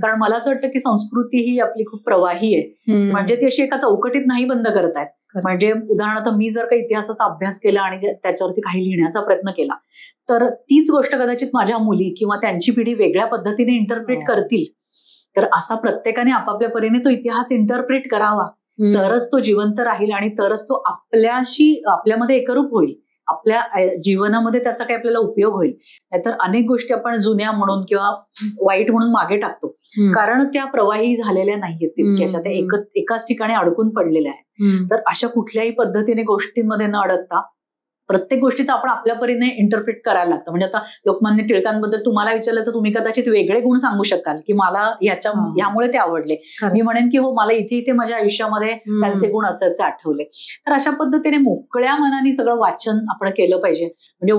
कारण मला असं वाटतं की संस्कृती ही आपली खूप प्रवाही आहे. म्हणजे ती अशी एका चौकटीत नाही बंद करतायत. म्हणजे उदाहरणार्थ मी जर काही इतिहासाचा अभ्यास केला आणि त्याच्यावरती काही लिहिण्याचा प्रयत्न केला, तर तीच गोष्ट कदाचित माझ्या मुली किंवा त्यांची पिढी वेगळ्या पद्धतीने इंटरप्रिट करतील. तर असा प्रत्येकाने आपापल्या परीने तो इतिहास इंटरप्रिट करावा, तरच तो जिवंत राहील आणि तरच तो आपल्यामध्ये एकरूप होईल, आपल्या जीवनामध्ये त्याचा काही आपल्याला उपयोग होईल. नाहीतर अनेक गोष्टी आपण जुन्या म्हणून किंवा वाईट म्हणून मागे टाकतो, कारण त्या प्रवाही झालेल्या नाहीयेत तितक्याशा, त्या एकाच ठिकाणी अडकून पडलेल्या आहेत. तर अशा कुठल्याही पद्धतीने गोष्टींमध्ये न अडकता प्रत्येक गोष्टीचं आपण आपल्या परीने इंटरप्रिट करायला लागतं. म्हणजे आता लोकमान्य टिळकांबद्दल तुम्हाला विचारलं तर तुम्ही कदाचित वेगळे गुण सांगू शकाल की मला यामुळे ते आवडले. मी म्हणेन की हो, मला इथे माझ्या आयुष्यामध्ये त्यांचे गुण असे आठवले. तर अशा पद्धतीने मोकळ्या मनाने सगळं वाचन आपण केलं पाहिजे. म्हणजे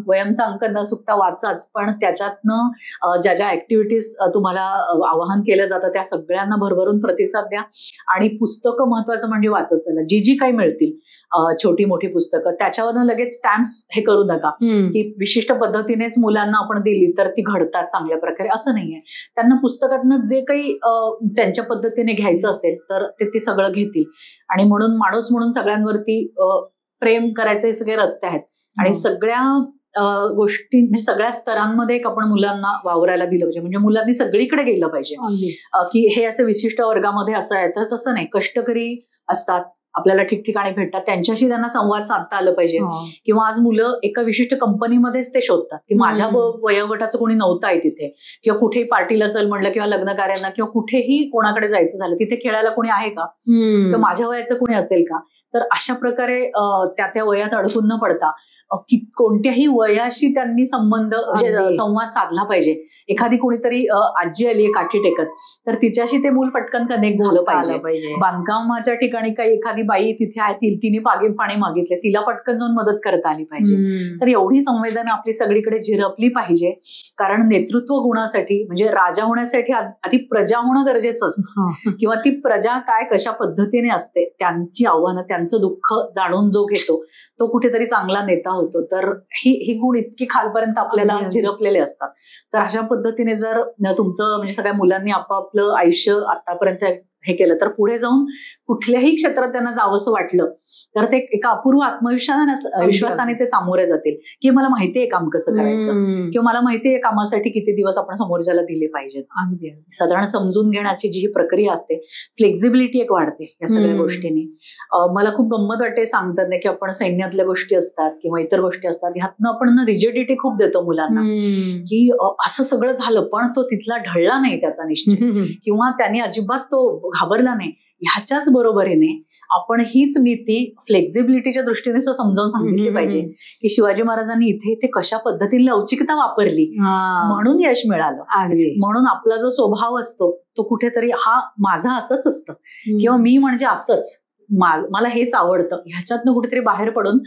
वयमचा अंक न चुकता वाचाच, पण त्याच्यातनं ज्या ऍक्टिव्हिटीज तुम्हाला आवाहन केलं जातं त्या सगळ्यांना भरभरून प्रतिसाद द्या. आणि पुस्तकं महत्वाचं म्हणजे वाचत चला, जी काही मिळतील छोटी मोठी पुस्तकं, त्याच्यावरनं लगेच स्टॅम्प्स हे करू नका की विशिष्ट पद्धतीनेच मुलांना आपण दिली तर ती घडतात चांगल्या प्रकारे, असं नाहीये. त्यांना पुस्तकातनं जे काही त्यांच्या पद्धतीने घ्यायचं असेल तर ते सगळं घेतील. आणि म्हणून माणूस म्हणून सगळ्यांवरती प्रेम करायचे सगळे रस्ते आहेत आणि सगळ्या गोष्टी म्हणजे सगळ्या स्तरांमध्ये आपण मुलांना वावरायला दिलं पाहिजे. म्हणजे मुलांनी सगळीकडे गेलं पाहिजे की हे असं विशिष्ट वर्गामध्ये असं आहे, तर तसं नाही. कष्टकरी असतात, आपल्याला ठिकठिकाणी भेटतात, त्यांच्याशी त्यांना संवाद साधता आलं पाहिजे. किंवा आज मुलं एका विशिष्ट कंपनीमध्येच ते शोधतात की माझ्या वयोगटाचं कोणी नव्हतं आहे तिथे, किंवा कुठेही पार्टीला चल म्हणलं किंवा लग्न कार्यांना किंवा कुठेही कोणाकडे जायचं झालं तिथे खेळायला कोणी आहे का, किंवा माझ्या वयाचं कोणी असेल का. तर अशा प्रकारे त्या वयात अडकून न पडता कोणत्याही वयाशी त्यांनी संवाद साधला पाहिजे. एखादी कोणीतरी आजी आली आहे काठी टेकत, तर तिच्याशी ते मूल पटकन कनेक्ट झालं पाहिजे. बांधकामाच्या ठिकाणी काही एखादी बाई तिथे आहे, तिने पाणी मागितले, तिला पटकन जाऊन मदत करता आली पाहिजे. तर एवढी संवेदना आपली सगळीकडे झिरपली पाहिजे. कारण नेतृत्व गुणासाठी म्हणजे राजा होण्यासाठी आधी प्रजा होणं गरजेचं असतं. किंवा ती प्रजा काय कशा पद्धतीने असते, त्यांची आव्हानं, त्यांचं दुःख जाणून जो घेतो तो कुठेतरी चांगला नेता होतो. तर ही गुण इतकी खालपर्यंत आपल्याला झिरपलेले असतात. तर अशा पद्धतीने जर तुमचं म्हणजे सगळ्या मुलांनी आपापलं आयुष्य आतापर्यंत हे केलं तर पुढे जाऊन कुठल्याही क्षेत्रात त्यांना जावंसं वाटलं तर ते एका अपूर्व विश्वासाने ते सामोरे जातील की मला माहितीये काम कसं करायचं किंवा मला माहितीये कामासाठी किती दिवस आपण समोरच्याला दिले पाहिजेत. साधारण समजून घेण्याची जी ही प्रक्रिया असते, फ्लेक्झिबिलिटी एक वाढते या सगळ्या गोष्टींनी. मला खूप गंमत वाटते सांगतात ना की आपण सैन्यातल्या गोष्टी असतात किंवा इतर गोष्टी असतात, ह्यातनं आपण रिजिडिटी खूप देतो मुलांना की असं सगळं झालं पण तो तिथला ढळला नाही त्याचा निश्चित किंवा त्याने अजिबात तो घाबरला नाही. ह्याच्याच बरोबरीने आपण हीच नीती फ्लेक्झिबिलिटीच्या दृष्टीने समजावून सांगितली पाहिजे की शिवाजी महाराजांनी इथे इथे कशा पद्धतीने लवचिकता वापरली म्हणून यश मिळालं. म्हणून आपला जो स्वभाव असतो तो कुठेतरी हा माझा असंच असतं किंवा मी म्हणजे असंच, मला हेच आवडतं, ह्याच्यातनं कुठेतरी बाहेर पडून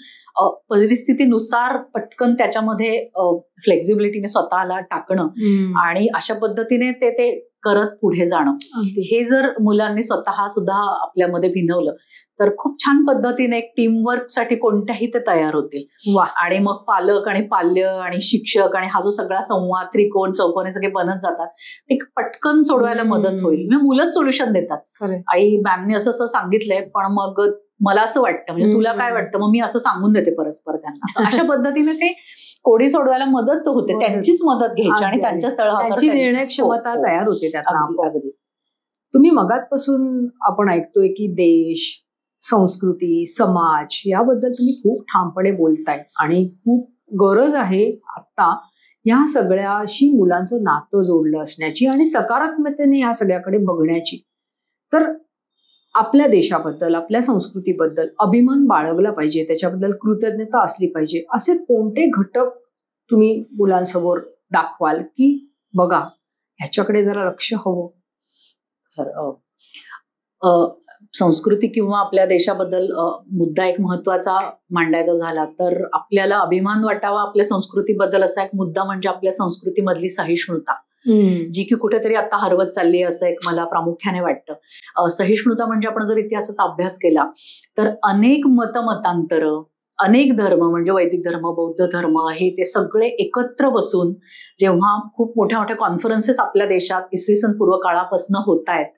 परिस्थितीनुसार पटकन त्याच्यामध्ये फ्लेक्झिबिलिटीने स्वतःला टाकणं आणि अशा पद्धतीने ते करत पुढे जाणं, हे जर मुलांनी स्वतः सुद्धा आपल्यामध्ये भिनवलं तर खूप छान पद्धतीने एक टीमवर्क साठी कोणत्याही ते तयार होतील. आणि मग पालक आणि पाल्य आणि शिक्षक आणि हा जो सगळा संवाद त्रिकोण चौकोन सगळे बनत जातात ते पटकन सोडवायला मदत होईल. म्हणजे मुलंच सोल्युशन देतात, आई मॅमने असं सांगितलंय पण मग मला असं वाटतं, म्हणजे तुला काय वाटतं, मग मी असं सांगून देते परस्पर त्यांना. अशा पद्धतीने ते कोडी सोडवायला मदत होते, त्यांचीच मदत घ्यायची आणि त्यांच्याच तळहातावर निर्णय क्षमता तयार होते त्यात. तुम्ही मगातपासून आपण ऐकतोय की देश, संस्कृती, समाज याबद्दल तुम्ही खूप ठामपणे बोलताय आणि खूप गरज आहे आता या सगळ्याशी मुलांचं नातं जोडलं असण्याची आणि सकारात्मकतेने या सगळ्याकडे बघण्याची. तर आपल्या देशाबद्दल, आपल्या संस्कृतीबद्दल अभिमान बाळगला पाहिजे, त्याच्याबद्दल कृतज्ञता असली पाहिजे, असे कोणते घटक तुम्ही मुलांसमोर दाखवाल की बघा ह्याच्याकडे जरा लक्ष हवं? संस्कृती किंवा आपल्या देशाबद्दल मुद्दा एक महत्वाचा मांडायचा झाला तर आपल्याला अभिमान वाटावा आपल्या संस्कृतीबद्दल असा एक मुद्दा म्हणजे आपल्या संस्कृतीमधली सहिष्णुता, जी की कुठेतरी आता हरवत चालली आहे असं एक मला प्रामुख्याने वाटतं. सहिष्णुता म्हणजे आपण जर इतिहासाचा अभ्यास केला तर अनेक मतांतर, अनेक धर्म म्हणजे वैदिक धर्म, बौद्ध धर्म, हे ते सगळे एकत्र बसून जेव्हा खूप मोठ्या मोठ्या कॉन्फरन्सेस आपल्या देशात इसवी सन पूर्व काळापासून होत आहेत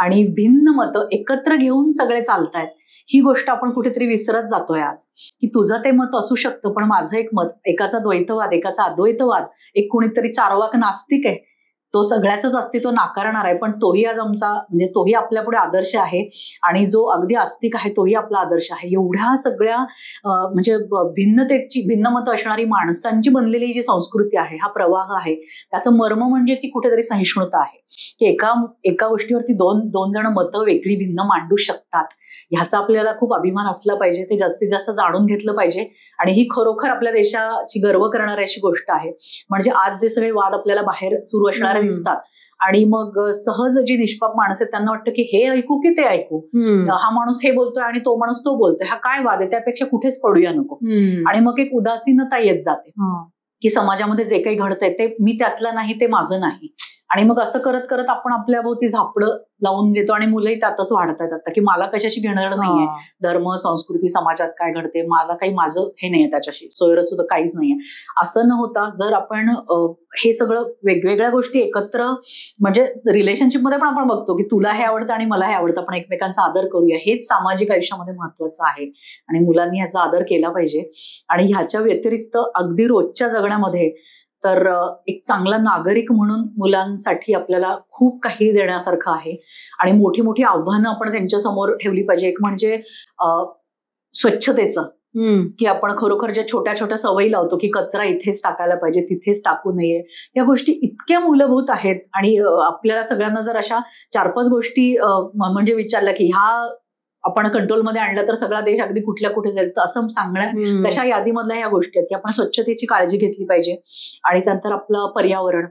आणि भिन्न मतं एकत्र घेऊन सगळे चालतायत, ही गोष्ट आपण कुठेतरी विसरत जातोय आज. की तुझं ते मत असू शकतं पण माझं एक मत, एकाचा द्वैतवाद एकाचा अद्वैतवाद, एक कुणीतरी चार्वाक नास्तिक आहे तो सगळ्याच अस्तित्व नाकारणार आहे पण तोही आज आमचा म्हणजे तोही आपल्या पुढे आदर्श आहे आणि जो अगदी आस्तिक आहे तोही आपला आदर्श आहे. एवढ्या सगळ्या म्हणजे भिन्न मतं असणारी माणसांची बनलेली जी संस्कृती आहे, हा प्रवाह आहे, त्याचं मर्म म्हणजे ती कुठेतरी सहिष्णुता आहे की एका गोष्टीवरती दोन जण मतं वेगळी भिन्न मांडू शकतात. ह्याचा आपल्याला खूप अभिमान असला पाहिजे, ते जास्तीत जास्त जाणून घेतलं पाहिजे आणि ही खरोखर आपल्या देशाची गर्व करणारी अशी गोष्ट आहे. म्हणजे आज जे सगळे वाद आपल्याला बाहेर सुरू असणारे दिसतात आणि मग सहज जी निष्पाप माणसं आहेत त्यांना वाटतं की हे ऐकू की ते ऐकू, हा माणूस हे बोलतोय आणि तो माणूस तो बोलतोय, हा काय वाद आहे, त्यापेक्षा कुठेच पडूया नको. आणि मग एक उदासीनता येत जाते की समाजामध्ये जे काही घडतंय ते मी त्यातलं नाही, ते माझं नाही. आणि मग असं करत करत आपण आपल्या भोवती झापडं लावून घेतो आणि मुलंही त्यातच वाढतात आता की मला कशाशी घेणं नाहीये, धर्म संस्कृती समाजात काय घडते, मला काही माझं हे नाहीये, त्याच्याशी सोयरं सुद्धा काहीच नाहीये. असं न होता जर आपण हे सगळं वेगवेगळ्या गोष्टी एकत्र, म्हणजे रिलेशनशिपमध्ये पण आपण बघतो की तुला हे आवडतं आणि मला हे आवडतं, आपण एकमेकांचा आदर करूया, हेच सामाजिक आयुष्यामध्ये महत्वाचं आहे आणि मुलांनी ह्याचा आदर केला पाहिजे. आणि ह्याच्या व्यतिरिक्त अगदी रोजच्या जगण्यामध्ये तर एक चांगला नागरिक म्हणून मुलांसाठी आपल्याला खूप काही देण्यासारखं आहे आणि मोठी मोठी आव्हानं आपण त्यांच्या समोर ठेवली पाहिजे. एक म्हणजे स्वच्छतेचं, की आपण खरोखर ज्या छोट्या छोट्या सवयी लावतो की कचरा इथेच टाकायला पाहिजे, तिथेच टाकू नये, या गोष्टी इतक्या मूलभूत आहेत आणि आपल्याला सगळ्यांना जर अशा 4-5 गोष्टी म्हणजे विचारल्या की ह्या आपण कंट्रोलमध्ये आणलं तर सगळा देश अगदी कुठल्या कुठे जाईल, तर असं सांगण्या तशा यादीमधल्या ह्या गोष्टी आहेत की आपण स्वच्छतेची काळजी घेतली पाहिजे. आणि त्यानंतर आपलं पर्यावरण,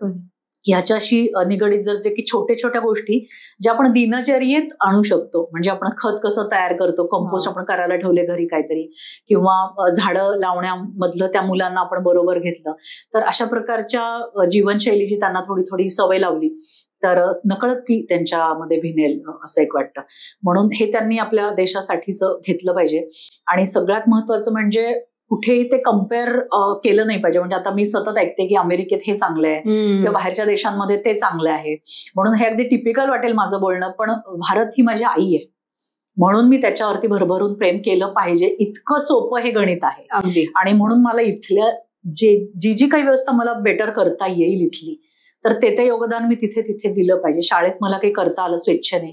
ह्याच्याशी निगडीत जर जे की छोट्या गोष्टी ज्या आपण दिनचर्येत आणू शकतो, म्हणजे आपण खत कसं तयार करतो, कंपोस्ट आपण करायला ठेवले घरी काहीतरी, किंवा झाडं लावण्यामधलं त्या मुलांना आपण बरोबर घेतलं, तर अशा प्रकारच्या जीवनशैलीची त्यांना थोडी थोडी सवय लावली तर नकळत ती त्यांच्यामध्ये भिनेल असं एक वाटतं. म्हणून हे त्यांनी आपल्या देशासाठीच घेतलं पाहिजे. आणि सगळ्यात महत्वाचं म्हणजे कुठेही ते कम्पेअर केलं नाही पाहिजे. म्हणजे आता मी सतत ऐकते की अमेरिकेत हे चांगलं आहे किंवा बाहेरच्या देशांमध्ये ते चांगलं आहे, म्हणून हे अगदी टिपिकल वाटेल माझं बोलणं, पण भारत ही माझी आई आहे म्हणून मी त्याच्यावरती भरभरून प्रेम केलं पाहिजे. इतकं सोपं हे गणित आहे अगदी. आणि म्हणून मला इथल्या जी काही व्यवस्था मला बेटर करता येईल इथली, तर ते योगदान मी तिथे दिलं पाहिजे. शाळेत मला काही करता आलं स्वेच्छेने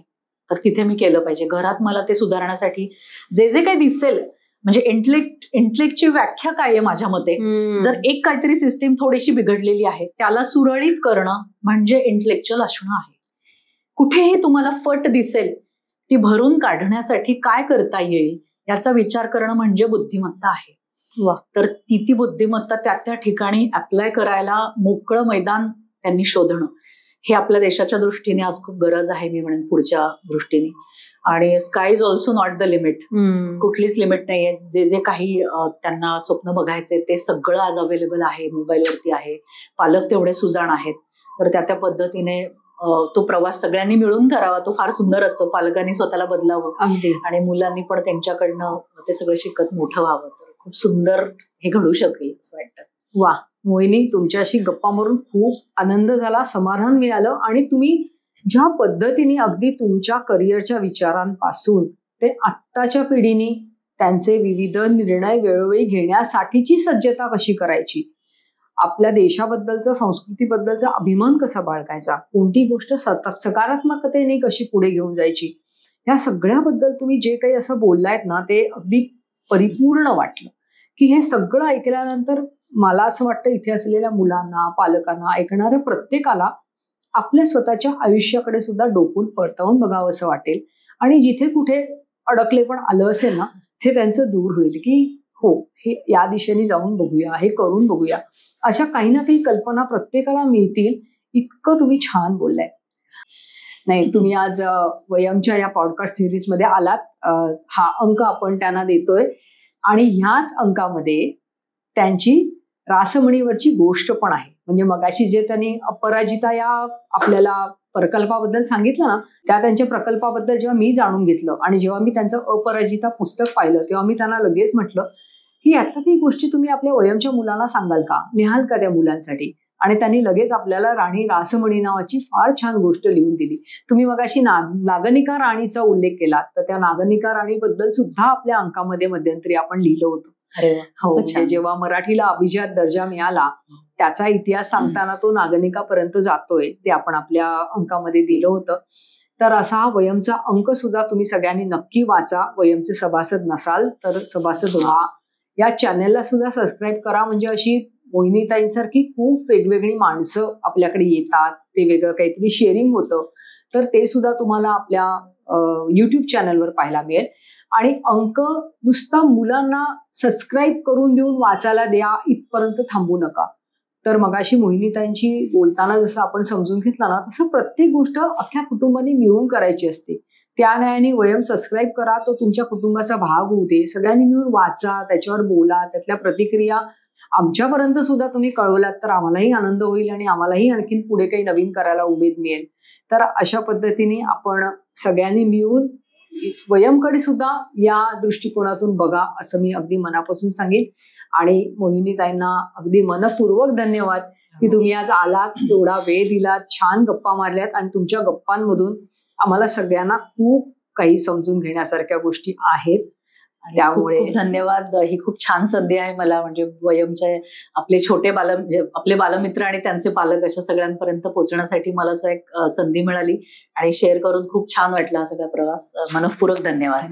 तर तिथे मी केलं पाहिजे. घरात मला ते सुधारण्यासाठी जे काही दिसेल, म्हणजे इंटेलेक्टची व्याख्या काय आहे माझ्या मते, जर एक काहीतरी सिस्टीम थोडीशी बिघडलेली आहे त्याला सुरळीत करणं म्हणजे इंटेलेक्च्युअल असणं आहे. कुठेही तुम्हाला फट दिसेल ती भरून काढण्यासाठी काय करता येईल याचा विचार करणं म्हणजे बुद्धिमत्ता आहे. तर ती बुद्धिमत्ता त्या ठिकाणी अप्लाय करायला मोकळं मैदान त्यांनी शोधणं हे आपल्या देशाच्या दृष्टीने आज खूप गरज आहे, मी म्हणेन पुढच्या दृष्टीने. आणि sky is also not the limit. कुठलीच लिमिट नाहीये. जे काही त्यांना स्वप्न बघायचे ते सगळं आज अवेलेबल आहे, मोबाईलवरती आहे. पालक तेवढे सुजाण आहेत, तर त्या पद्धतीने तो प्रवास सगळ्यांनी मिळून करावा. तो फार सुंदर असतो. पालकांनी स्वतःला बदलावं आणि मुलांनी पण त्यांच्याकडनं ते सगळं शिकत मोठं व्हावं. तर खूप सुंदर हे घडू शकेल असं वाटतं. वा मोहिनी, तुमच्याशी गप्पा मारून खूप आनंद झाला, समाधान मिळालं. आणि तुम्ही ज्या पद्धतीने अगदी तुमच्या करिअरच्या विचारांपासून ते आत्ताच्या पिढीने त्यांचे विविध निर्णय वेळोवेळी घेण्यासाठीची सज्जता कशी करायची, आपल्या देशाबद्दलचा, संस्कृतीबद्दलचा अभिमान कसा बाळगायचा, कोणती गोष्ट सकारात्मकतेने कशी पुढे घेऊन जायची, या सगळ्याबद्दल तुम्ही जे काही असं बोललायत ना, ते अगदी परिपूर्ण वाटलं. की हे सगळं ऐकल्यानंतर मला असं वाटतं इथे असलेल्या मुलांना, पालकांना, ऐकणाऱ्या प्रत्येकाला आपल्या स्वतःच्या आयुष्याकडे सुद्धा डोकून परतवून बघावं असं वाटेल. आणि जिथे कुठे अडकले पण आलं असेल ना, ते त्यांचं दूर होईल की हो, हे या दिशेने जाऊन बघूया, हे करून बघूया. अशा काही ना काही कल्पना प्रत्येकाला मिळतील. इतकं तुम्ही छान बोललाय. नाही, तुम्ही आज वयमच्या या पॉडकास्ट सिरीजमध्ये आलात. हा अंक आपण त्यांना देतोय आणि ह्याच अंकामध्ये त्यांची रासमणीवरची गोष्ट पण आहे. म्हणजे मगाशी जे त्यांनी अपराजिता या आपल्याला प्रकल्पाबद्दल सांगितलं ना, त्या त्यांच्या प्रकल्पाबद्दल जेव्हा मी जाणून घेतलं आणि जेव्हा मी त्यांचं अपराजिता पुस्तक पाहिलं, तेव्हा मी त्यांना लगेच म्हटलं की यातल्या काही गोष्टी तुम्ही आपल्या वयमच्या मुलांना सांगाल का, लिहाल का त्या मुलांसाठी. आणि त्यांनी लगेच आपल्याला राणी रासमणी नावाची फार छान गोष्ट लिहून दिली. तुम्ही मगाशी नागनिका राणीचा उल्लेख केला, तर त्या नागनिका राणीबद्दल सुद्धा आपल्या अंकामध्ये मध्यंतरी आपण लिहिलं होतं. हो, म्हणजे जेव्हा मराठीला अभिजात दर्जा मिळाला त्याचा इतिहास सांगताना तो नागनिकापर्यंत जातोय, ते आपण आपल्या अंकामध्ये दिलं होतं. तर असा हा वयमचा अंक सुद्धा तुम्ही सगळ्यांनी नक्की वाचा. वयमचे सभासद नसाल तर सभासद व्हा. या चॅनलला सुद्धा सबस्क्राईब करा, म्हणजे अशी मोहिनीताईंसारखी खूप वेगवेगळी माणसं आपल्याकडे येतात, ते वेगळं काहीतरी शेअरिंग होतं, तर ते सुद्धा तुम्हाला आपल्या YouTube चॅनलवर पाहायला मिळेल. आणि अंक नुसता मुलांना सबस्क्राईब करून देऊन वाचायला द्या इथपर्यंत थांबू नका. तर मगाशी मोहिनीताईंची बोलताना जसं आपण समजून घेतलं ना, तसं प्रत्येक गोष्ट अख्ख्या कुटुंबाने मिळून करायची असते. त्या न्यायाने वयम सबस्क्राईब करा, तो तुमच्या कुटुंबाचा भाग होऊ दे. सगळ्यांनी मिळून वाचा, त्याच्यावर बोला, त्यातल्या प्रतिक्रिया आमच्यापर्यंत सुद्धा तुम्ही कळवलात तर आम्हालाही आनंद होईल आणि आम्हालाही आणखीन पुढे काही नवीन करायला उमेद मिळेल. तर अशा पद्धतीने आपण सगळ्यांनी मिळून वयमकडे सुद्धा या दृष्टिकोनातून बघा, असं मी अगदी मनापासून सांगेन. आणि मोहिनीताईंना अगदी मनपूर्वक धन्यवाद की तुम्ही आज आलात, एवढा वेळ दिलात, छान गप्पा मारल्यात आणि तुमच्या गप्पांमधून आम्हाला सगळ्यांना खूप काही समजून घेण्यासारख्या गोष्टी आहेत. त्यामुळे खूप धन्यवाद. ही खूप छान संधी आहे मला, म्हणजे वयमचे आपले छोटे आपले बालमित्र आणि त्यांचे पालक अशा सगळ्यांपर्यंत पोहोचण्यासाठी मला असं एक संधी मिळाली आणि शेअर करून खूप छान वाटला हा सगळा प्रवास. मनःपूर्वक धन्यवाद.